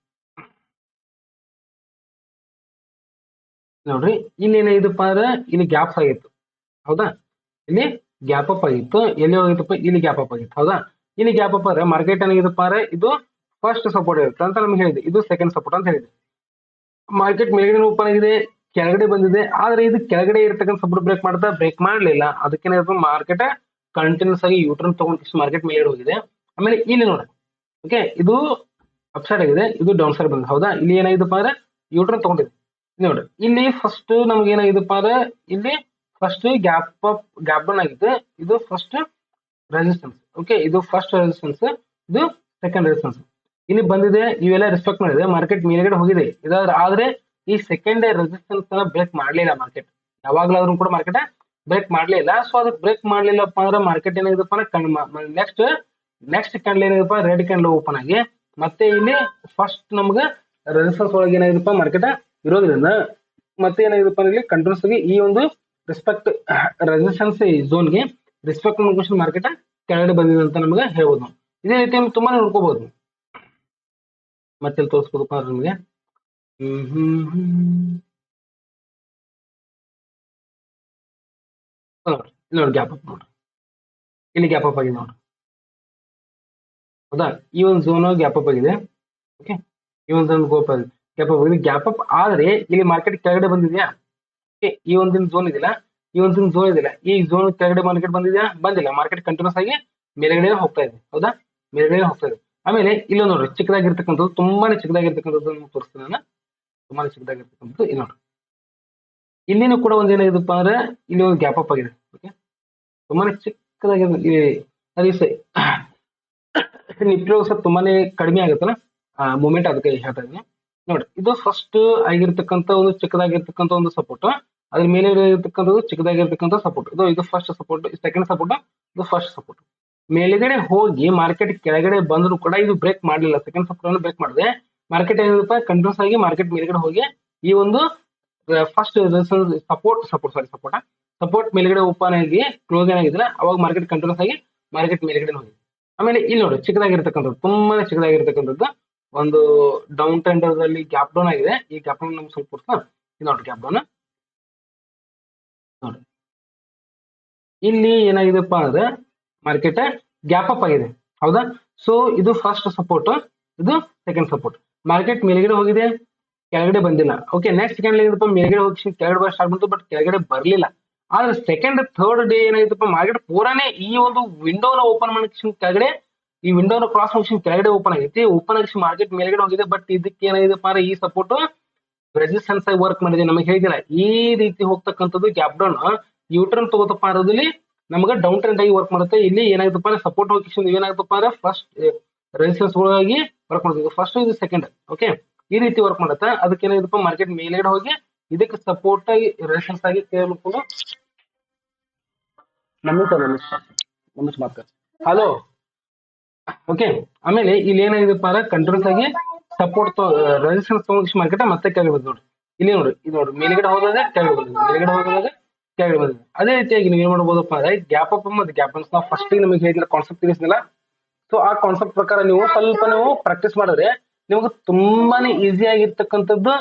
ನೋಡ್ರಿ ಇಲ್ಲಿ ಏನಾಗಿದಪ್ಪ ಅಂದ್ರೆ ಇಲ್ಲಿ ಗ್ಯಾಪ್ಸ್ ಆಗಿತ್ತು ಹೌದಾ, ಇಲ್ಲಿ ಗ್ಯಾಪ್ ಅಪ್ ಆಗಿತ್ತು, ಎಲ್ಲಿ ಹೋಗಿತ್ತಪ್ಪ ಇಲ್ಲಿ ಗ್ಯಾಪ್ ಅಪ್ ಆಗಿತ್ತು ಹೌದಾ. ಇಲ್ಲಿ ಗ್ಯಾಪ್ ಅಪ್ ಅಂದ್ರೆ ಮಾರ್ಕೆಟ್ ಏನಾಗಿದಪ್ಪ ಅಂದ್ರೆ ಇದು ಫಸ್ಟ್ ಸಪೋರ್ಟ್ ಇರುತ್ತೆ ಅಂತ ನಮ್ಗೆ ಹೇಳಿದೆ, ಇದು ಸೆಕೆಂಡ್ ಸಪೋರ್ಟ್ ಅಂತ ಹೇಳಿದೆ. ಮಾರ್ಕೆಟ್ ಮೇಲ್ಗಡೆ ಓಪನ್ ಆಗಿದೆ, ಕೆಳಗಡೆ ಬಂದಿದೆ, ಆದ್ರೆ ಇದು ಕೆಳಗಡೆ ಇರ್ತಕ್ಕಂಥ ಸಪೋರ್ಟ್ ಬ್ರೇಕ್ ಮಾಡ್ತಾ ಬ್ರೇಕ್ ಮಾಡ್ಲಿಲ್ಲ, ಅದಕ್ಕೇನಾದ್ರು ಮಾರ್ಕೆಟ್ ಕಂಟಿನ್ಯೂಸ್ ಆಗಿ ಯೂಟರ್ನ್ ತಗೊಂಡು ಇಷ್ಟು ಮಾರ್ಕೆಟ್ ಮೇಲ್ಗಡೆ ಹೋಗಿದೆ. ಆಮೇಲೆ ಇಲ್ಲಿ ನೋಡಿ ಓಕೆ, ಇದು ಅಪ್ ಸೈಡ್ ಆಗಿದೆ, ಇದು ಡೌನ್ ಸೈಡ್ ಬಂದಿದೆ ಹೌದಾ. ಇಲ್ಲಿ ಏನಾಗಿದಪ್ಪ ಅಂದ್ರೆ ಯೂಟರ್ನ್ ತಗೊಂಡಿದೆ ನೋಡಿ. ಇಲ್ಲಿ ಫಸ್ಟ್ ನಮ್ಗೆ ಏನಾಗಿದಪ್ಪ ಅಂದ್ರೆ ಇಲ್ಲಿ ಫಸ್ಟ್ ಗ್ಯಾಪ್ ಡೌನ್ ಆಗಿದೆ, ಇದು ಫಸ್ಟ್ ರೆಸಿಸ್ಟೆನ್ಸ್ ಓಕೆ, ಇದು ಫಸ್ಟ್ ರೆಸಿಸ್ಟೆನ್ಸ್, ಇದು ಸೆಕೆಂಡ್ ರೆಸಿಸ್ಟೆನ್ಸ್. ಇಲ್ಲಿ ಬಂದಿದೆ, ಇವೆಲ್ಲ ರೆಸ್ಪೆಕ್ಟ್ ಮಾಡಿದೆ, ಮಾರ್ಕೆಟ್ ಮೇಲ್ಗಡೆ ಹೋಗಿದೆ, ಇದಾದ್ರೆ ಆದ್ರೆ ಈ ಸೆಕೆಂಡ್ ರೆಸಿಸ್ಟೆನ್ಸ್ ಬ್ರೇಕ್ ಮಾಡ್ಲಿಲ್ಲ ಮಾರ್ಕೆಟ್, ಯಾವಾಗ್ಲಾದ್ರೂ ಕೂಡ ಮಾರ್ಕೆಟ್ ಬ್ರೇಕ್ ಮಾಡ್ಲಿಲ್ಲ. ಸೊ ಅದಕ್ಕೆ ಬ್ರೇಕ್ ಮಾಡ್ಲಿಲ್ಲಪ್ಪ ಅಂದ್ರೆ ಮಾರ್ಕೆಟ್ ಏನಾಗಿದಪ್ಪ ಅಂದ್ರೆ ನೆಕ್ಸ್ಟ್ ಕ್ಯಾಂಡಲ್ ಏನಾಗಿದಪ್ಪ ರೆಡ್ ಕ್ಯಾಂಡಲ್ ಓಪನ್ ಆಗಿ ಮತ್ತೆ ಇಲ್ಲಿ ಫಸ್ಟ್ ನಮ್ಗೆ ರೆಸಿಸ್ಟೆನ್ಸ್ ಒಳಗೆ ಏನಾಗಿದಪ್ಪ ಮಾರ್ಕೆಟ್ ಇರೋದ್ರಿಂದ ಮತ್ತೆ ಏನಾಗಿದಪ್ಪ ಇಲ್ಲಿ ಕಂಟಿನ್ಯೂಸ್ ಆಗಿ ಈ ಒಂದು ರೆಸ್ಪೆಕ್ಟ್ ರೆಸಿಸ್ಟೆನ್ಸ್ ಝೋನ್ಗೆ ರೆಸ್ಪೆಕ್ಟ್ ಮಾಡ್ಕೊಂಡು ಮಾರ್ಕೆಟ್ ಕೆಳಗಡೆ ಬಂದಿದೆ ಅಂತ ನಮ್ಗೆ ಹೇಳ್ಬೋದು ನಾವು. ಇದೇ ರೀತಿ ತುಂಬಾ ನೋಡ್ಕೋಬಹುದು. ಮತ್ತೆ ತೋರಿಸ್ಬೋದಪ್ಪ ನಿಮಗೆ. ನೋಡಿ ಗ್ಯಾಪ್ ಅಪ್ ನೋಡ್ರಿ, ಇಲ್ಲಿ ಗ್ಯಾಪ್ ಅಪ್ ಆಗಿದೆ ನೋಡ್ರಿ ಹೌದಾ. ಈ ಒಂದು ಝೋನ್ ಗ್ಯಾಪ್ ಅಪ್ ಆಗಿದೆ ಓಕೆ, ಈ ಒಂದು ಗ್ಯಾಪ್ ಅಪ್ ಆಗಿದೆ. ಗ್ಯಾಪ್ ಅಪ್ ಆದ್ರೆ ಇಲ್ಲಿ ಮಾರ್ಕೆಟ್ ಕೆಳಗಡೆ ಬಂದಿದ್ಯಾ ಓಕೆ, ಈ ಒಂದಿನ ಝೋನ್ ಇದಿಲ್ಲ, ಈ ಒಂದಿನ ಝೋನ್ ಇದಿಲ್ಲ, ಈ ಝೋನ್ ಕೆಳಗಡೆ ಮಾರ್ಕೆಟ್ ಬಂದಿದ್ಯಾ ಬಂದಿಲ್ಲ, ಮಾರ್ಕೆಟ್ ಕಂಟಿನ್ಯೂಸ್ ಆಗಿ ಮೇಲ್ಗಡೆ ಹೋಗ್ತಾ ಇದೆ ಹೌದಾ, ಮೇಲ್ಗಡೆ ಹೋಗ್ತಾ ಇದೆ. ಆಮೇಲೆ ಇಲ್ಲ ನೋಡ್ರಿ ಚಿಕ್ಕದಾಗಿರ್ತಕ್ಕಂಥದ್ದು, ತುಂಬಾನೇ ಚಿಕ್ಕದಾಗಿರ್ತಕ್ಕಂಥದ್ದು ತೋರಿಸ್ತೀನಿ ನಾನು, ತುಂಬಾನೇ ಚಿಕ್ಕದಾಗಿರ್ತಕ್ಕಂಥದ್ದು ಇಲ್ಲಿ ನೋಡ್ರಿ. ಇಲ್ಲಿನೂ ಕೂಡ ಒಂದ್ ಏನಾಗಿದಪ್ಪ ಅಂದ್ರೆ ಇಲ್ಲಿ ಒಂದು ಗ್ಯಾಪ್ ಅಪ್ ಆಗಿದೆ ಓಕೆ, ತುಂಬಾನೇ ಚಿಕ್ಕದಾಗಿದೆ. ನಿಫ್ಟಿ ಸ್ವಲ್ಪ ತುಂಬಾನೇ ಕಡಿಮೆ ಆಗುತ್ತಲ್ಲ ಮೂಮೆಂಟ್, ಅದಕ್ಕೆ ಹೇಳ್ತಾ ಇದ್ದೀನಿ ನೋಡಿ. ಇದು ಫಸ್ಟ್ ಆಗಿರ್ತಕ್ಕಂಥ ಒಂದು ಚಿಕ್ಕದಾಗಿರ್ತಕ್ಕಂಥ ಒಂದು ಸಪೋರ್ಟ್, ಅದ್ರ ಮೇಲೆ ಇರತಕ್ಕಂಥದ್ದು ಚಿಕ್ಕದಾಗಿರ್ತಕ್ಕಂಥ ಸಪೋರ್ಟ್, ಇದು ಫಸ್ಟ್ ಸಪೋರ್ಟ್, ಸೆಕೆಂಡ್ ಸಪೋರ್ಟ್, ಇದು ಫಸ್ಟ್ ಸಪೋರ್ಟ್. ಮೇಲ್ಗಡೆ ಹೋಗಿ ಮಾರ್ಕೆಟ್ ಕೆಳಗಡೆ ಬಂದ್ರು ಕೂಡ ಇದು ಬ್ರೇಕ್ ಮಾಡಲಿಲ್ಲ, ಸೆಕೆಂಡ್ ಸಪೋರ್ಟ್ ಬ್ರೇಕ್ ಮಾಡಿದೆ. ಮಾರ್ಕೆಟ್ ಏನಪ್ಪ ಕಂಟಿನ್ಯೂಸ್ ಆಗಿ ಮಾರ್ಕೆಟ್ ಮೇಲ್ಗಡೆ ಹೋಗಿ ಈ ಒಂದು ಫಸ್ಟ್ ಸಪೋರ್ಟ್ ಮೇಲ್ಗಡೆ ಓಪನ್ ಆಗಿ ಕ್ಲೋಸ್ ಏನಾಗಿದ್ರೆ ಅವಾಗ ಮಾರ್ಕೆಟ್ ಕಂಟಿನ್ಯೂಸ್ ಆಗಿ ಮಾರ್ಕೆಟ್ ಮೇಲ್ಗಡೆ ಹೋಗಿದೆ. ಆಮೇಲೆ ಇಲ್ಲಿ ನೋಡಿ ಚಿಕ್ಕದಾಗಿರ್ತಕ್ಕಂಥದ್ದು, ತುಂಬಾನೇ ಚಿಕ್ಕದಾಗಿರ್ತಕ್ಕಂಥದ್ದು ಒಂದು ಡೌನ್ ಟ್ರೆಂಡರ್ ಅಲ್ಲಿ ಗ್ಯಾಪ್ ಡೌನ್ ಆಗಿದೆ. ಈ ಗ್ಯಾಪ್ ಡೌನ್ ನಮ್ಗೆ ಸ್ವಲ್ಪ ನೋಡಿ ಗ್ಯಾಪ್ ಡೌನ್ ನೋಡಿ. ಇಲ್ಲಿ ಏನಾಗಿದೆಪ್ಪ ಅಂದ್ರೆ ಮಾರ್ಕೆಟ್ ಗ್ಯಾಪ್ ಅಪ್ ಆಗಿದೆ ಹೌದಾ. ಸೊ ಇದು ಫಸ್ಟ್ ಸಪೋರ್ಟ್, ಇದು ಸೆಕೆಂಡ್ ಸಪೋರ್ಟ್. ಮಾರ್ಕೆಟ್ ಮೇಲ್ಗಡೆ ಹೋಗಿದೆ, ಕೆಳಗಡೆ ಬಂದಿಲ್ಲ ಓಕೆ. ನೆಕ್ಸ್ಟ್ ಕ್ಯಾಂಡಲ್ ಏನಿದಪ್ಪ ಮೇಲ್ಗಡೆ ಹೋಗಿ ಕೆಳಗಡೆ ಬರೋ ಸ್ಟಾರ್ಟ್ ಬಂತು, ಬಟ್ ಕೆಳಗಡೆ ಬರಲಿಲ್ಲ. ಆದ್ರೆ ಸೆಕೆಂಡ್ ಥರ್ಡ್ ಡೇ ಏನಾಗಿತ್ತಪ್ಪ ಮಾರ್ಕೆಟ್ ಪೂರಾನೇ ಈ ಒಂದು ವಿಂಡೋನ ಓಪನ್ ಮಾಡಿ ಕೆಳಗಡೆ, ಈ ವಿಂಡೋನ ಕ್ರಾಸ್ ಮಾಡಿ ಕೆಳಗಡೆ ಓಪನ್ ಆಗೈತಿ. ಓಪನ್ ಆಗಿ ಮಾರ್ಕೆಟ್ ಮೇಲ್ಗಡೆ ಹೋಗಿದೆ, ಬಟ್ ಇದಕ್ಕೆ ಏನಾಗಿದೆಪ್ಪ ಅಂದ್ರೆ ಈ ಸಪೋರ್ಟ್ ರೆಸಿಸ್ಟೆನ್ಸ್ ಆಗಿ ವರ್ಕ್ ಮಾಡಿದೆ. ನಮಗೆ ಹೇಳಿದಿಲ್ಲ ಈ ರೀತಿ ಹೋಗ್ತಕ್ಕಂಥದ್ದು ಗ್ಯಾಪ್ ಡೌನ್ ಯೂಟರ್ನ್ ತಗೋತಪ್ಪ ಅನ್ನೋದ್ರಲ್ಲಿ ನಮ್ಗೆ ಡೌನ್ ಟ್ರೆಂಡ್ ಆಗಿ ವರ್ಕ್ ಮಾಡುತ್ತೆ. ಇಲ್ಲಿ ಏನಾಗುತ್ತಪ್ಪ ಅಂದ್ರೆ ಸಪೋರ್ಟ್ ಹೋಗಿ ಏನಾಗುತ್ತಪ್ಪ ಅಂದ್ರೆ ಫಸ್ಟ್ ರೆಸಿಸ್ಟೆನ್ಸ್ ಗಳಾಗಿ ವರ್ಕ್ ಮಾಡ್ತೀವಿ, ಫಸ್ಟ್ ಇದು ಸೆಕೆಂಡ್ ಓಕೆ, ಈ ರೀತಿ ವರ್ಕ್ ಮಾಡುತ್ತೆ. ಅದಕ್ಕೆ ಏನಾಗಿದಪ್ಪ ಮಾರ್ಕೆಟ್ ಮೇಲ್ಗಡೆ ಹೋಗಿ ಇದಕ್ಕೆ ಸಪೋರ್ಟ್ ಆಗಿ ರೆಸಿಸ್ಟೆನ್ಸ್ ಆಗಿ ಕೇರ್ ಮಾಡ್ಕೊಂಡು ಹಲೋ ಓಕೆ. ಆಮೇಲೆ ಇಲ್ಲಿ ಏನಾಗಿದೆಪ್ಪ ಅಂದ್ರೆ ಕಂಟಿನ್ಯೂಸ್ ಆಗಿ ಸಪೋರ್ಟ್ ರೆಸಿಸ್ಟೆನ್ಸ್ ತಗೊಂಡು ಮಾರ್ಕೆಟ್ ಮತ್ತೆ ಕೆಳಗೆ ಬಂದ್ ನೋಡಿ. ಇಲ್ಲಿ ನೋಡಿ ಇದು ನೋಡಿ ಮೇಲ್ಗಡೆ ಹೋದಾಗ ಕೆಳಗೆ ಬಂದಿದೆ, ಮೇಲ್ಗಡೆ ಹೋದಾಗ ಕೆಳಗಡೆ ಬಂದಿದೆ. ಅದೇ ರೀತಿಯಾಗಿ ನೀವು ಏನ್ ಮಾಡ್ಬೋದಪ್ಪ ಅಂದ್ರೆ ಗ್ಯಾಪ್ ಅಪ್ ಮತ್ತೆ ಗ್ಯಾಪ್ ಡೌನ್ ನಾವು ಫಸ್ಟ್ ನಮಗೆ ಹೇಳಿಲ್ಲ ಕಾನ್ಸೆಪ್ಟ್ ತಿಳಿಸಿಲ್ಲ. ಸೊ ಆ ಕಾನ್ಸೆಪ್ಟ್ ಪ್ರಕಾರ ನೀವು ಸ್ವಲ್ಪ ಪ್ರಾಕ್ಟೀಸ್ ಮಾಡಿದ್ರೆ ನಿಮ್ಗೆ ತುಂಬಾನೇ ಈಸಿ ಆಗಿರ್ತಕ್ಕಂಥದ್ದು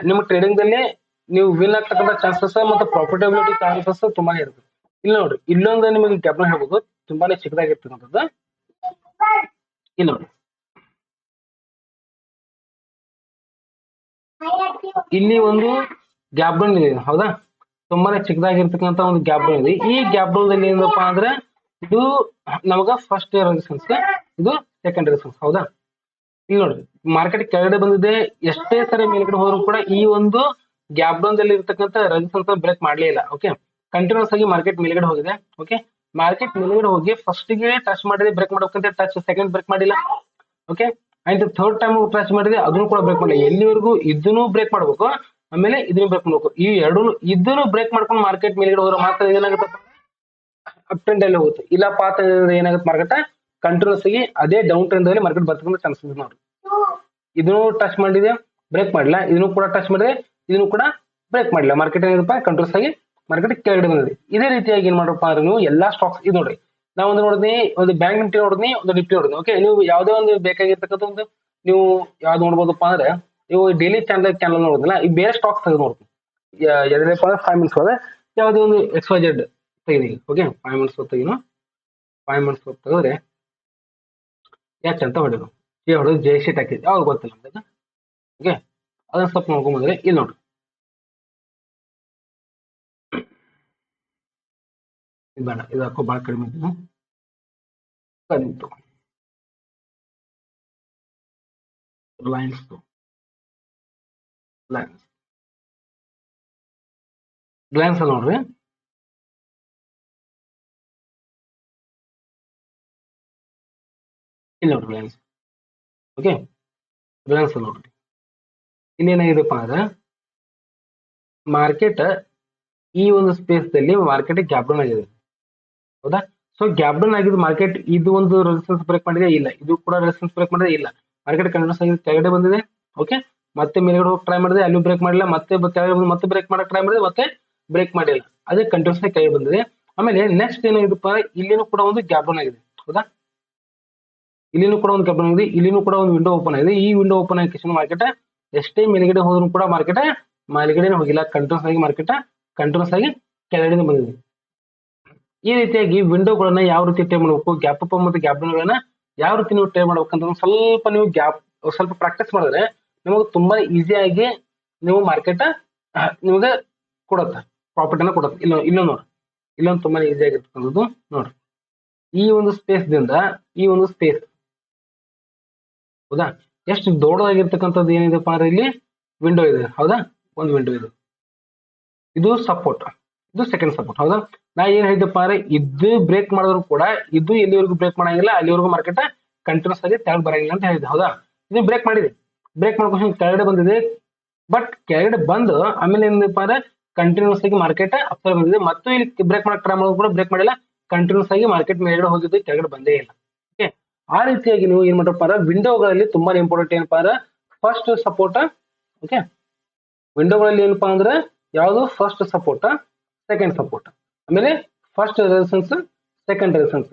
ನಿಮ್ಮ ಟ್ರೇಡಿಂಗ್ ದಲ್ಲಿ ನೀವು ವಿನ್ ಆಗ್ತಕ್ಕಂಥ ಚಾನ್ಸಸ್ ಮತ್ತು ಪ್ರಾಫಿಟಬಿಲಿಟಿ ಚಾನ್ಸಸ್ ತುಂಬಾನೇ ಇರುತ್ತೆ. ಇಲ್ಲಿ ನೋಡ್ರಿ ಇಲ್ಲೊಂದು ನಿಮಗೆ ಗ್ಯಾಪ್ ಡೌನ್ ಹೇಳ್ಬೋದು, ತುಂಬಾನೇ ಚಿಕ್ಕದಾಗಿರ್ತಕ್ಕಂಥದ್ದು. ಇಲ್ಲಿ ನೋಡಿ ಇಲ್ಲಿ ಒಂದು ಗ್ಯಾಪ್ ಡೌನ್ ಇದೆ ಹೌದಾ, ತುಂಬಾನೇ ಚಿಕ್ಕದಾಗಿರ್ತಕ್ಕಂಥ ಒಂದು ಗ್ಯಾಪ್ ಡೌನ್ ಇದೆ. ಈ ಗ್ಯಾಪ್ ಡೌನ್ ದಲ್ಲಿ ಏನಪ್ಪಾ ಅಂದ್ರೆ ಇದು ನಮಗ ಫಸ್ಟ್ ರೆಸಿಸ್ಟೆನ್ಸ್, ಇದು ಸೆಕೆಂಡ್ ರೆಸಿಸ್ಟೆನ್ಸ್ ಹೌದಾ. ಇಲ್ಲಿ ನೋಡಿ ಮಾರ್ಕೆಟ್ ಕೆಳಗಡೆ ಬಂದಿದೆ, ಎಷ್ಟೇ ಸರಿ ಮೇಲ್ಗಡೆ ಹೋದ್ರು ಕೂಡ ಈ ಒಂದು ಗ್ಯಾಪ್ ಡೌನ್ ದಲ್ಲಿ ಇರ್ತಕ್ಕಂಥ ರೆಸಿಸ್ಟೆನ್ಸ್ ಬ್ರೇಕ್ ಮಾಡ್ಲೇ ಇಲ್ಲ ಓಕೆ. ಕಂಟಿನ್ಯೂಸ್ ಆಗಿ ಮಾರ್ಕೆಟ್ ಮೇಲ್ಗಡೆ ಹೋಗಿದೆ ಓಕೆ. ಮಾರ್ಕೆಟ್ ಮೇಲ್ಗಡೆ ಹೋಗಿ ಫಸ್ಟ್ ಗೆ ಟಚ್ ಮಾಡಿದೆ, ಬ್ರೇಕ್ ಮಾಡ್ಬೇಕಂತ ಟಚ್, ಸೆಕೆಂಡ್ ಬ್ರೇಕ್ ಮಾಡಿಲ್ಲ ಓಕೆ. ಆಯ್ತು ಥರ್ಡ್ ಟೈಮ್ ಟಚ್ ಮಾಡಿದೆ, ಅದನ್ನು ಕೂಡ ಬ್ರೇಕ್ ಮಾಡಿಲ್ಲ. ಎಲ್ಲಿವರೆಗೂ ಇದನ್ನು ಬ್ರೇಕ್ ಮಾಡ್ಬೇಕು, ಆಮೇಲೆ ಇದನ್ನು ಬ್ರೇಕ್ ಮಾಡ್ಬೇಕು, ಈ ಎರಡು ಇದನ್ನು ಬ್ರೇಕ್ ಮಾಡ್ಕೊಂಡು ಮಾರ್ಕೆಟ್ ಮೇಲ್ಗಡೆ ಹೋದ್ರೆ ಮಾತ್ರ ಏನಾಗುತ್ತೆ ಅಪ್ ಟ್ರೆಂಡ್ ಅಲ್ಲಿ ಹೋಗುತ್ತೆ. ಇಲ್ಲ ಪಾತ್ ಏನಾಗುತ್ತೆ ಮಾರ್ಕೆಟ್ ಕಂಟಿನ್ಯೂಸ್ ಆಗಿ ಅದೇ ಡೌನ್ ಟ್ರೆಂಡ್ ಅಲ್ಲಿ ಮಾರ್ಕೆಟ್ ಬರ್ತಕ್ಕಂಥ ಚಾನ್ಸಸ್ ಇದೆ ನೋಡಿ. ಇದನ್ನು ಟಚ್ ಮಾಡಿದೆ ಬ್ರೇಕ್ ಮಾಡಿಲ್ಲ, ಇದನ್ನು ಕೂಡ ಟಚ್ ಮಾಡಿದೆ, ಇದನ್ನು ಕೂಡ ಬ್ರೇಕ್ ಮಾಡಿಲ್ಲ, ಮಾರ್ಕೆಟ್ ಏನಪ್ಪ ಕಂಟ್ರೋಲ್ಸ್ ಆಗಿ ಮಾರ್ಕೆಟ್ ಕೆಳಗಡೆ ಬಂದಿದೆ. ಇದೇ ರೀತಿಯಾಗಿ ಏನ್ ಮಾಡಪ್ಪ ಅಂದ್ರೆ ನೀವು ಎಲ್ಲಾ ಸ್ಟಾಕ್ಸ್ ಇದು ನೋಡ್ರಿ, ನಾವು ಒಂದು ನೋಡಿದ್ನಿ, ಒಂದು ಬ್ಯಾಂಕ್ ನಿಫ್ಟಿ ನೋಡಿದ್ನಿ, ಒಂದು ನಿಫ್ಟಿ ನೋಡಿದ್ನಿ ಓಕೆ. ನೀವು ಯಾವುದೇ ಒಂದು ಬೇಕಾಗಿರ್ತಕ್ಕಂಥ ಒಂದು ನೀವು ಯಾವ್ದು ನೋಡ್ಬೋದಪ್ಪ ಅಂದ್ರೆ ನೀವು ಡೈಲಿ ಚಾನಲ್ ನೋಡಿದ್ರಲ್ಲ, ಈ ಬೇರೆ ಸ್ಟಾಕ್ಸ್ ತೆಗೆದು ನೋಡ್ತೀನಿ. ಎದರಪ್ಪ 5 ಮಿನಿಟ್ಸ್ ಒಳಗೆ ಯಾವುದೇ ಒಂದು XYZ ತೆಗೆದಿ. ಓಕೆ 5 ಮಿನಿಟ್ಸ್ ತೆಗಿನು. 5 ಮಿನಿಟ್ಸ್ ತೆಗೆದ್ರೆ ಅಂತ ಹೊಡೆದು ಹೊಡೆದು ಜೆ ಶೀಟ್ ಹಾಕಿದ್ವಿ ಯಾವಾಗ ಗೊತ್ತಿಲ್ಲ ನಮ್ಗೆ. ಓಕೆ ಅದನ್ನ ಸ್ವಲ್ಪ ನೋಡ್ಕೊಂಬಂದ್ರೆ ಇಲ್ಲಿ ನೋಡ್ರಿ ಬೇಡ ಇದು ಹಾಕೋ ಭಾಳ ಕಡಿಮೆ ಇತ್ತು ಲೈನ್ಸ್ ಗ್ಲಾನ್ಸ್ ಅಲ್ಲಿ ನೋಡ್ರಿ ಇಲ್ಲಿ ನೋಡ್ರಿ ಗ್ಲಾನ್ಸ್. ಓಕೆ ಗ್ಲಾನ್ಸ್ ಅಲ್ಲಿ ನೋಡ್ರಿ ಇನ್ನೇನಾಗಿದೆಪ್ಪ ಅಂದ್ರೆ ಮಾರ್ಕೆಟ್ ಈ ಒಂದು ಸ್ಪೇಸ್ ದಲ್ಲಿ ಮಾರ್ಕೆಟ್ ಗ್ಯಾಪ್ ಡೌನ್ ಆಗಿದೆ. ಹೌದಾ? ಸೊ ಗ್ಯಾಪ್ ಡೌನ್ ಆಗಿದ್ದು ಮಾರ್ಕೆಟ್ ಇದು ಒಂದು ರೆಸಿಸ್ಟೆನ್ಸ್ ಬ್ರೇಕ್ ಮಾಡಿದೆ ಇಲ್ಲ, ಇದು ಕೂಡ ರೆಸಿಸ್ಟೆನ್ಸ್ ಬ್ರೇಕ್ ಮಾಡಿದೆ ಇಲ್ಲ. ಮಾರ್ಕೆಟ್ ಕಂಟಿನ್ಯೂಸ್ ಆಗಿ ಕೆಳಗಡೆ ಬಂದಿದೆ. ಓಕೆ ಮತ್ತೆ ಮೇಲ್ಗಡೆ ಹೋಗಿ ಟ್ರೈ ಮಾಡಿದೆ, ಅಲ್ಲೂ ಬ್ರೇಕ್ ಮಾಡಿಲ್ಲ, ಮತ್ತೆ ಕೆಳಗಡೆ ಬಂದು ಮತ್ತೆ ಬ್ರೇಕ್ ಮಾಡಕ್ ಟ್ರೈ ಮಾಡಿದೆ, ಮತ್ತೆ ಬ್ರೇಕ್ ಮಾಡಿಲ್ಲ. ಅದೇ ಕಂಟಿನ್ಯೂಸ್ ಆಗಿ ಕೆಳಗೆ ಬಂದಿದೆ. ಆಮೇಲೆ ನೆಕ್ಸ್ಟ್ ಏನಾಗಿದೆಪ್ಪ ಇಲ್ಲಿನೂ ಕೂಡ ಒಂದು ಗ್ಯಾಪ್ ಡೌನ್ ಆಗಿದೆ. ಹೌದಾ? ಇಲ್ಲಿನೂ ಕೂಡ ಒಂದು ಗ್ಯಾಪ್ ಡೌನ್ ಆಗಿದೆ, ಇಲ್ಲಿನೂ ಕೂಡ ಒಂದು ವಿಂಡೋ ಓಪನ್ ಆಗಿದೆ. ಈ ವಿಂಡೋ ಓಪನ್ ಆಗಿ ಮಾರ್ಕೆಟ್ ಎಷ್ಟೇ ಮೇಲ್ಗಡೆ ಹೋದ್ರೂ ಕೂಡ ಮಾರ್ಕೆಟ್ ಮೇಲ್ಗಡೆ ಹೋಗಿಲ್ಲ, ಕಂಟಿನ್ಯೂಸ್ ಆಗಿ ಮಾರ್ಕೆಟ್ ಕಂಟಿನ್ಯೂಸ್ ಆಗಿ ಕೆಳಗಡೆ ಬಂದಿದೆ. ಈ ರೀತಿಯಾಗಿ ವಿಂಡೋಗಳನ್ನ ಯಾವ ರೀತಿ ಟ್ರೇಡ್ ಮಾಡಬೇಕು, ಗ್ಯಾಪ್ ಅಪ್ ಮತ್ತು ಗ್ಯಾಪ್ ಡೌನ್ ಗಳನ್ನ ಯಾವ ರೀತಿ ನೀವು ಟ್ರೇಡ್ ಮಾಡ್ಬೇಕಂತ ಸ್ವಲ್ಪ ನೀವು ಸ್ವಲ್ಪ ಪ್ರಾಕ್ಟೀಸ್ ಮಾಡಿದ್ರೆ ನಿಮಗೆ ತುಂಬಾ ಈಸಿಯಾಗಿ ನೀವು ಮಾರ್ಕೆಟ್ ನಿಮಗೆ ಕೊಡುತ್ತೆ, ಪ್ರಾಫಿಟ್ ಅನ್ನ ಕೊಡುತ್ತೆ. ಇಲ್ಲೊಂದು ನೋಡ್ರಿ, ಇಲ್ಲೊಂದು ತುಂಬಾ ಈಸಿ ಆಗಿರ್ತಕ್ಕಂಥದ್ದು ನೋಡ್ರಿ. ಈ ಒಂದು ಸ್ಪೇಸ್ ದಿಂದ ಈ ಒಂದು ಸ್ಪೇಸ್ ಹೌದಾ ಎಷ್ಟು ದೊಡ್ಡದಾಗಿರ್ತಕ್ಕಂಥದ್ದು ಏನಿದೆಪ್ಪ ಅಂದ್ರೆ ಇಲ್ಲಿ ವಿಂಡೋ ಇದೆ. ಹೌದಾ? ಒಂದು ವಿಂಡೋ ಇದೆ, ಇದು ಸಪೋರ್ಟ್, ಇದು ಸೆಕೆಂಡ್ ಸಪೋರ್ಟ್. ಹೌದಾ? ನಾ ಏನ್ ಹೇಳಿದಪ್ಪ ಅಂದ್ರೆ ಇದು ಬ್ರೇಕ್ ಮಾಡಿದ್ರು ಕೂಡ ಇದು ಎಲ್ಲಿವರೆಗೂ ಬ್ರೇಕ್ ಮಾಡಂಗಿಲ್ಲ ಅಲ್ಲಿವರೆಗೂ ಮಾರ್ಕೆಟ್ ಕಂಟಿನ್ಯೂಸ್ ಆಗಿ ತೆಳಗ್ ಬರಂಗಿಲ್ಲ ಅಂತ ಹೇಳಿದೆ. ಹೌದಾ? ಇದು ಬ್ರೇಕ್ ಮಾಡಿದೆ, ಬ್ರೇಕ್ ಮಾಡ್ಕೊಂಡು ಕೆಳಗಡೆ ಬಂದಿದೆ. ಬಟ್ ಕೆಳಗಡೆ ಬಂದು ಆಮೇಲೆ ಏನಪ್ಪ ಅಂದ್ರೆ ಕಂಟಿನ್ಯೂಸ್ ಆಗಿ ಮಾರ್ಕೆಟ್ ಅಪ್ ಬಂದಿದೆ. ಮತ್ತು ಇಲ್ಲಿ ಬ್ರೇಕ್ ಮಾಡಕ್ ಟ್ರೈ ಮಾಡೋದು ಕೂಡ ಬ್ರೇಕ್ ಮಾಡಿಲ್ಲ, ಕಂಟಿನ್ಯೂಸ್ ಆಗಿ ಮಾರ್ಕೆಟ್ ಮೇಲ್ಗಡೆ ಹೋಗಿದ್ದು ಕೆಳಗಡೆ ಬಂದೇ ಇಲ್ಲ. ಓಕೆ ಆ ರೀತಿಯಾಗಿ ನೀವು ಏನ್ ಮಾಡ್ರಪ್ಪ ಅಂದ್ರೆ ವಿಂಡೋಗಳಲ್ಲಿ ತುಂಬಾ ಇಂಪಾರ್ಟೆಂಟ್ ಏನಪ್ಪಾ ಅಂದ್ರೆ ಫಸ್ಟ್ ಸಪೋರ್ಟ್. ಓಕೆ ವಿಂಡೋಗಳಲ್ಲಿ ಏನಪ್ಪಾ ಅಂದ್ರೆ ಯಾವುದು ಫಸ್ಟ್ ಸಪೋರ್ಟ್, ಸೆಕೆಂಡ್ ಸಪೋರ್ಟ್, ಆಮೇಲೆ first resistance, second resistance.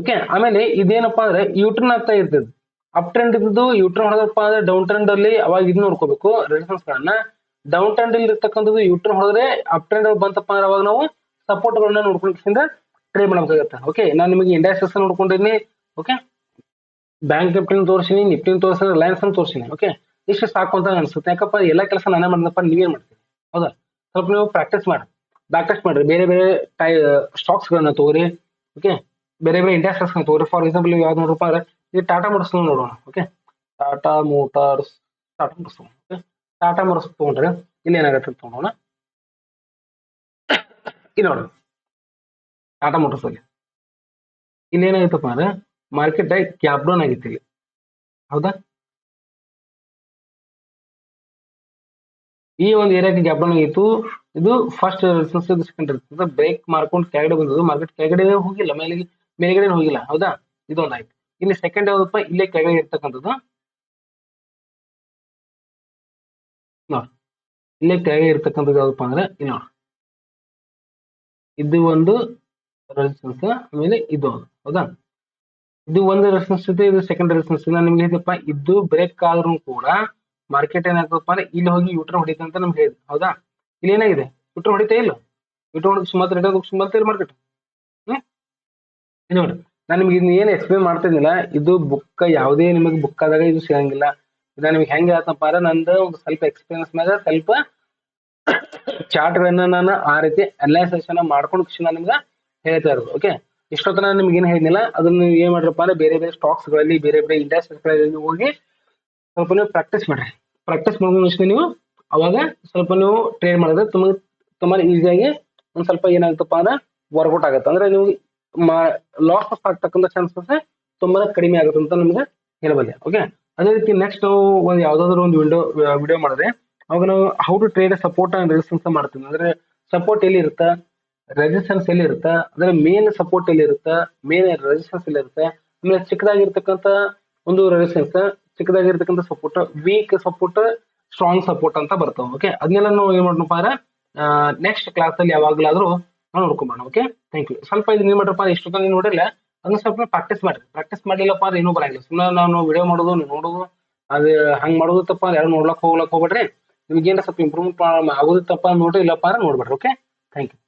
Okay ಆಮೇಲೆ ಇದೇನಪ್ಪಾ ಅಂದ್ರೆ ಯೂಟರ್ನ್ ಆಗ್ತಾ ಇರ್ತದೆ. ಅಪ್ ಟ್ರೆಂಡ್ ಇದ್ದು ಯೂಟರ್ನ್ ಹೊಡೆದಪ್ಪ ಅಂದ್ರೆ ಡೌನ್ ಟ್ರೆಂಡ್ ಅಲ್ಲಿ ಅವಾಗ ಇದು ನೋಡ್ಕೋಬೇಕು ರೆಸಿಸ್ಟೆನ್ಸ್ ಗಳನ್ನ. ಡೌನ್ ಟ್ರೆಂಡ್ ಅಲ್ಲಿ ಇರ್ತಕ್ಕಂಥದ್ದು ಯೂಟರ್ನ್ ಹೊಡೆದ್ರೆ ಅಪ್ ಟ್ರೆಂಡ್ ಬಂತಪ್ಪ ಅಂದ್ರೆ ಅವಾಗ ನಾವು ಸಪೋರ್ಟ್ ಗಳನ್ನ ನೋಡ್ಕೊಂಡು ಟ್ರೇಡ್ ಮಾಡಬೇಕಾಗತ್ತೆ. ಓಕೆ ನಾನು ನಿಮಗೆ ಇಂಡಸ್ಟ್ರೀಸ್ ನೋಡ್ಕೊಂಡಿನಿ. ಓಕೆ ಬ್ಯಾಂಕ್ ನಿಫ್ಟಿನ ತೋರಿಸಿನಿ, ನಿಫ್ಟಿನ ತೋರಿಸಿನಿ, ರಿಲಯನ್ಸ್ ಅಂತ ತೋರಿಸಿನಿ. ಓಕೆ ಇಷ್ಟು ಸಾಕು ಅಂತ ಅನ್ಸುತ್ತೆ. ಯಾಕಪ್ಪ ಎಲ್ಲಾ ಕೆಲಸ ನಾನೇ ಮಾಡಿದಪ್ಪ ನೀವೇನ್ ಮಾಡ್ತೀವಿ? ಹೌದಾ? ಸ್ವಲ್ಪ ನೀವು ಪ್ರಾಕ್ಟೀಸ್ ಮಾಡಿ, ಬ್ಯಾಕ್ ಟೆಸ್ಟ್ ಮಾಡ್ರಿ, ಬೇರೆ ಬೇರೆ ಸ್ಟಾಕ್ಸ್ ಗಳನ್ನ ತಗೋರಿ. ಓಕೆ ಬೇರೆ ಬೇರೆ ಇಂಡಸ್ಟ್ರೀಸ್ ತಗೋರಿ. ಫಾರ್ ಎಕ್ಸಾಂಪಲ್ ಯಾವ್ದು ನೋಡ್ರಪ್ಪ ಅಂದ್ರೆ ಇದು ಟಾಟಾ ಮೋಟರ್ಸ್ ನೋಡೋಣ. Okay Tata motors okay Tata motors ತಗೊಂಡ್ರೆ ಇಲ್ಲಿ ಏನಾಗುತ್ತೆ ತಗೋಣ. ಇಲ್ಲಿ ನೋಡ್ರಿ ಟಾಟಾ ಮೋಟರ್ಸ್ ಅಲ್ಲಿ ಇಲ್ಲಿ ಏನಾಗಿತ್ತಪ್ಪ ಅಂದ್ರೆ ಮಾರ್ಕೆಟ್ ಗ್ಯಾಪ್ ಡೌನ್ ಆಗಿತ್ತು ಇಲ್ಲಿ. ಹೌದಾ? ಈ ಒಂದು ಏರಿಯಾಕ್ಕೆ ಗ್ಯಾಪ್ ಡೌನ್ ಆಗಿತ್ತು. ಇದು ಫಸ್ಟ್ ರೆಸಿಸ್ಟೆನ್ಸ್, ಇದು ಸೆಕೆಂಡ್ ರೆಸಿಸ್ಟೆನ್ಸ್. ಬ್ರೇಕ್ ಮಾಡ್ಕೊಂಡು ಕೆಳಗಡೆ ಬಂದದ್ದು, ಮಾರ್ಕೆಟ್ ಕೆಳಗಡೆ ಹೋಗಿಲ್ಲ, ಮೇಲ್ಗಡೆ ಹೋಗಿಲ್ಲ. ಹೌದಾ? ಇದೊಂದು ಆಯ್ತು. ಇಲ್ಲಿ ಸೆಕೆಂಡ್ ಯಾವ್ದಪ್ಪ ಇಲ್ಲೇ ಕೆಳಗಡೆ ಇರ್ತಕ್ಕಂಥದ್ದು ನೋಡಿ, ಇಲ್ಲೇ ಕೆಳಗೆ ಇರ್ತಕ್ಕಂಥದ್ದು ಯಾವ್ದಪ್ಪ ಅಂದ್ರೆ ಇಲ್ಲಿ ನೋಡಿ, ಇದು ಒಂದು ರೆಸಿಸ್ಟೆನ್ಸ್, ಆಮೇಲೆ ಇದು. ಹೌದಾ? ಇದು ಒಂದು ರೆಸಿಸ್ಟೆನ್ಸ್ ಇದೆ, ಇದು ಸೆಕೆಂಡ್ ರೆಸಿಸ್ಟೆನ್ಸ್. ನಾನು ನಿಮ್ಗೆ ಹೇಳಿದಪ್ಪ ಇದು ಬ್ರೇಕ್ ಆದ್ರೂ ಕೂಡ ಮಾರ್ಕೆಟ್ ಏನಾಗ್ತದಪ್ಪ ಅಂದ್ರೆ ಇಲ್ಲಿ ಹೋಗಿ ಯೂಟರ್ನ್ ಹೊಡಿತ ಅಂತ ನಮ್ಗೆ ಹೇಳಿದೆ. ಹೌದಾ? ಇಲ್ಲಿ ಏನಾಗಿದೆ ಯೂಟರ್ನ್ ಹೊಡಿತಾ ಇಲ್ಲ, ಯೂಟರ್ನ್ ಹೊಡೆದು ಸುಮಾರು ರಿಟರ್ನ್ ಸುಮಾರು ಮಾರ್ಕೆಟ್. ನೋಡಿ ನಾನು ನಿಮ್ಗೆ ಇದನ್ನ ಏನು ಎಕ್ಸ್ಪ್ಲೇನ್ ಮಾಡ್ತಿದ್ದಿಲ್ಲ, ಇದು ಬುಕ್ ಯಾವುದೇ ನಿಮಗೆ ಬುಕ್ ಆದಾಗ ಇದು ಸಿಗಂಗಿಲ್ಲ. ಇದು ನಿಮ್ಗೆ ಹೆಂಗೆ ಆತಪ್ಪ ಅಂದ್ರೆ ನಂದು ಒಂದು ಸ್ವಲ್ಪ ಎಕ್ಸ್ಪೀರಿಯನ್ಸ್ ಮೇಲೆ ಸ್ವಲ್ಪ ಚಾರ್ಟ್ ಗಳನ್ನ ನಾನು ಆ ರೀತಿ ಅನಲೈಸೇಷನ್ ಮಾಡ್ಕೊಂಡು ನಾನು ನಿಮ್ಗೆ ಹೇಳ್ತಾ ಇರೋದು. ಓಕೆ ಇಷ್ಟೊತ್ತನ ನಿಮ್ಗೆ ಏನು ಹೇಳಿಲ್ಲ, ಅದನ್ನ ನೀವು ಏನ್ ಮಾಡ್ರಪ್ಪ ಅಂದ್ರೆ ಬೇರೆ ಬೇರೆ ಸ್ಟಾಕ್ಸ್ ಗಳಲ್ಲಿ, ಬೇರೆ ಬೇರೆ ಇಂಡಸ್ಟ್ರೀಸ್ ಗಳಲ್ಲಿ ಹೋಗಿ ಸ್ವಲ್ಪ ನೀವು ಪ್ರಾಕ್ಟೀಸ್ ಮಾಡ್ರಿ. ಪ್ರಾಕ್ಟೀಸ್ ಮಾಡ್ಕೊಂಡು ನೀವು ಅವಾಗ ಸ್ವಲ್ಪ ನೀವು ಟ್ರೇಡ್ ಮಾಡಿದ್ರೆ ತುಂಬಾ ಈಸಿಯಾಗಿ ಒಂದ್ ಸ್ವಲ್ಪ ಏನಾಗುತ್ತಪ್ಪ ಅಂದ್ರೆ ವರ್ಕೌಟ್ ಆಗುತ್ತೆ. ಅಂದ್ರೆ ನೀವು ಲಾಸ್ ಆಗ್ತಕ್ಕಂಥ ಚಾನ್ಸಸ್ ತುಂಬಾ ಕಡಿಮೆ ಆಗುತ್ತೆ ಅಂತ ನಿಮ್ಗೆ ಹೇಳಬಲ್ಲೆ. ಓಕೆ ಅದೇ ರೀತಿ ನೆಕ್ಸ್ಟ್ ನಾವು ಒಂದು ಯಾವ್ದಾದ್ರು ಒಂದು ವಿಡಿಯೋ ಮಾಡಿದ್ರೆ ಅವಾಗ ನಾವು how to trade support and resistance ಮಾಡ್ತೀವಿ. ಅಂದ್ರೆ ಸಪೋರ್ಟ್ ಎಲ್ಲಿ ಇರುತ್ತೆ, ರೆಸಿಸ್ಟೆನ್ಸ್ ಎಲ್ಲಿ ಇರುತ್ತೆ, ಅಂದ್ರೆ ಮೇನ್ ಸಪೋರ್ಟ್ ಎಲ್ಲಿ ಇರುತ್ತೆ, ಮೇನ್ ರೆಸಿಸ್ಟೆನ್ಸ್ ಎಲ್ಲಿ ಇರುತ್ತೆ, ಆಮೇಲೆ ಚಿಕ್ಕದಾಗಿರ್ತಕ್ಕಂಥ ಒಂದು ರೆಸಿಸ್ಟೆನ್ಸ್, ಚಿಕ್ಕದಾಗಿರ್ತಕ್ಕಂಥ support, weak support, strong support ಅಂತ ಬರ್ತಾವೆ. ಓಕೆ ಅದನ್ನೆಲ್ಲ ನಾವು ಏನ್ ಮಾಡೋಣಪ್ಪ ಅಂದ್ರೆ ನೆಕ್ಸ್ಟ್ ಕ್ಲಾಸ್ ಅಲ್ಲಿ ಯಾವಾಗ್ಲಾದ್ರೂ ನಾವು ನೋಡ್ಕೊಂಬೋಣ. Okay thank you. ಸ್ವಲ್ಪ ಇದು ಏನ್ ಮಾಡ್ರಪ್ಪ ಇಷ್ಟೊತ್ತ ನೀವು ನೋಡಿಲ್ಲ ಅದನ್ನ ಸ್ವಲ್ಪ ಪ್ರಾಕ್ಟೀಸ್ ಮಾಡ್ರಿ. ಪ್ರಾಕ್ಟೀಸ್ ಮಾಡ್ಲಿಲ್ಲಪ್ಪ ಅಂದ್ರೆ ಏನೂ ಬರಂಗಿಲ್ಲ. ಸುಮ್ಮನೆ ನಾವು ವಿಡಿಯೋ ಮಾಡೋದು ನೀವು ನೋಡೋದು ಅದು ಹಂಗ್ ಮಾಡೋದು ತಪ್ಪ, ಯಾರು ಹೋಗ್ಲಕ್ ಹೋಗ್ಬೇಡ್ರಿ. ನಿಮ್ಗೆ ಏನಾರ ಸ್ವಲ್ಪ ಇಂಪ್ರೂವ್ಮೆಂಟ್ ಆಗೋದಿತ್ತಪ್ಪ ನೋಡ್ರಿ, ಇಲ್ಲಪ್ಪ ಅಂದ್ರೆ ನೋಡ್ಬೇಡ್ರಿ. Okay, thank you.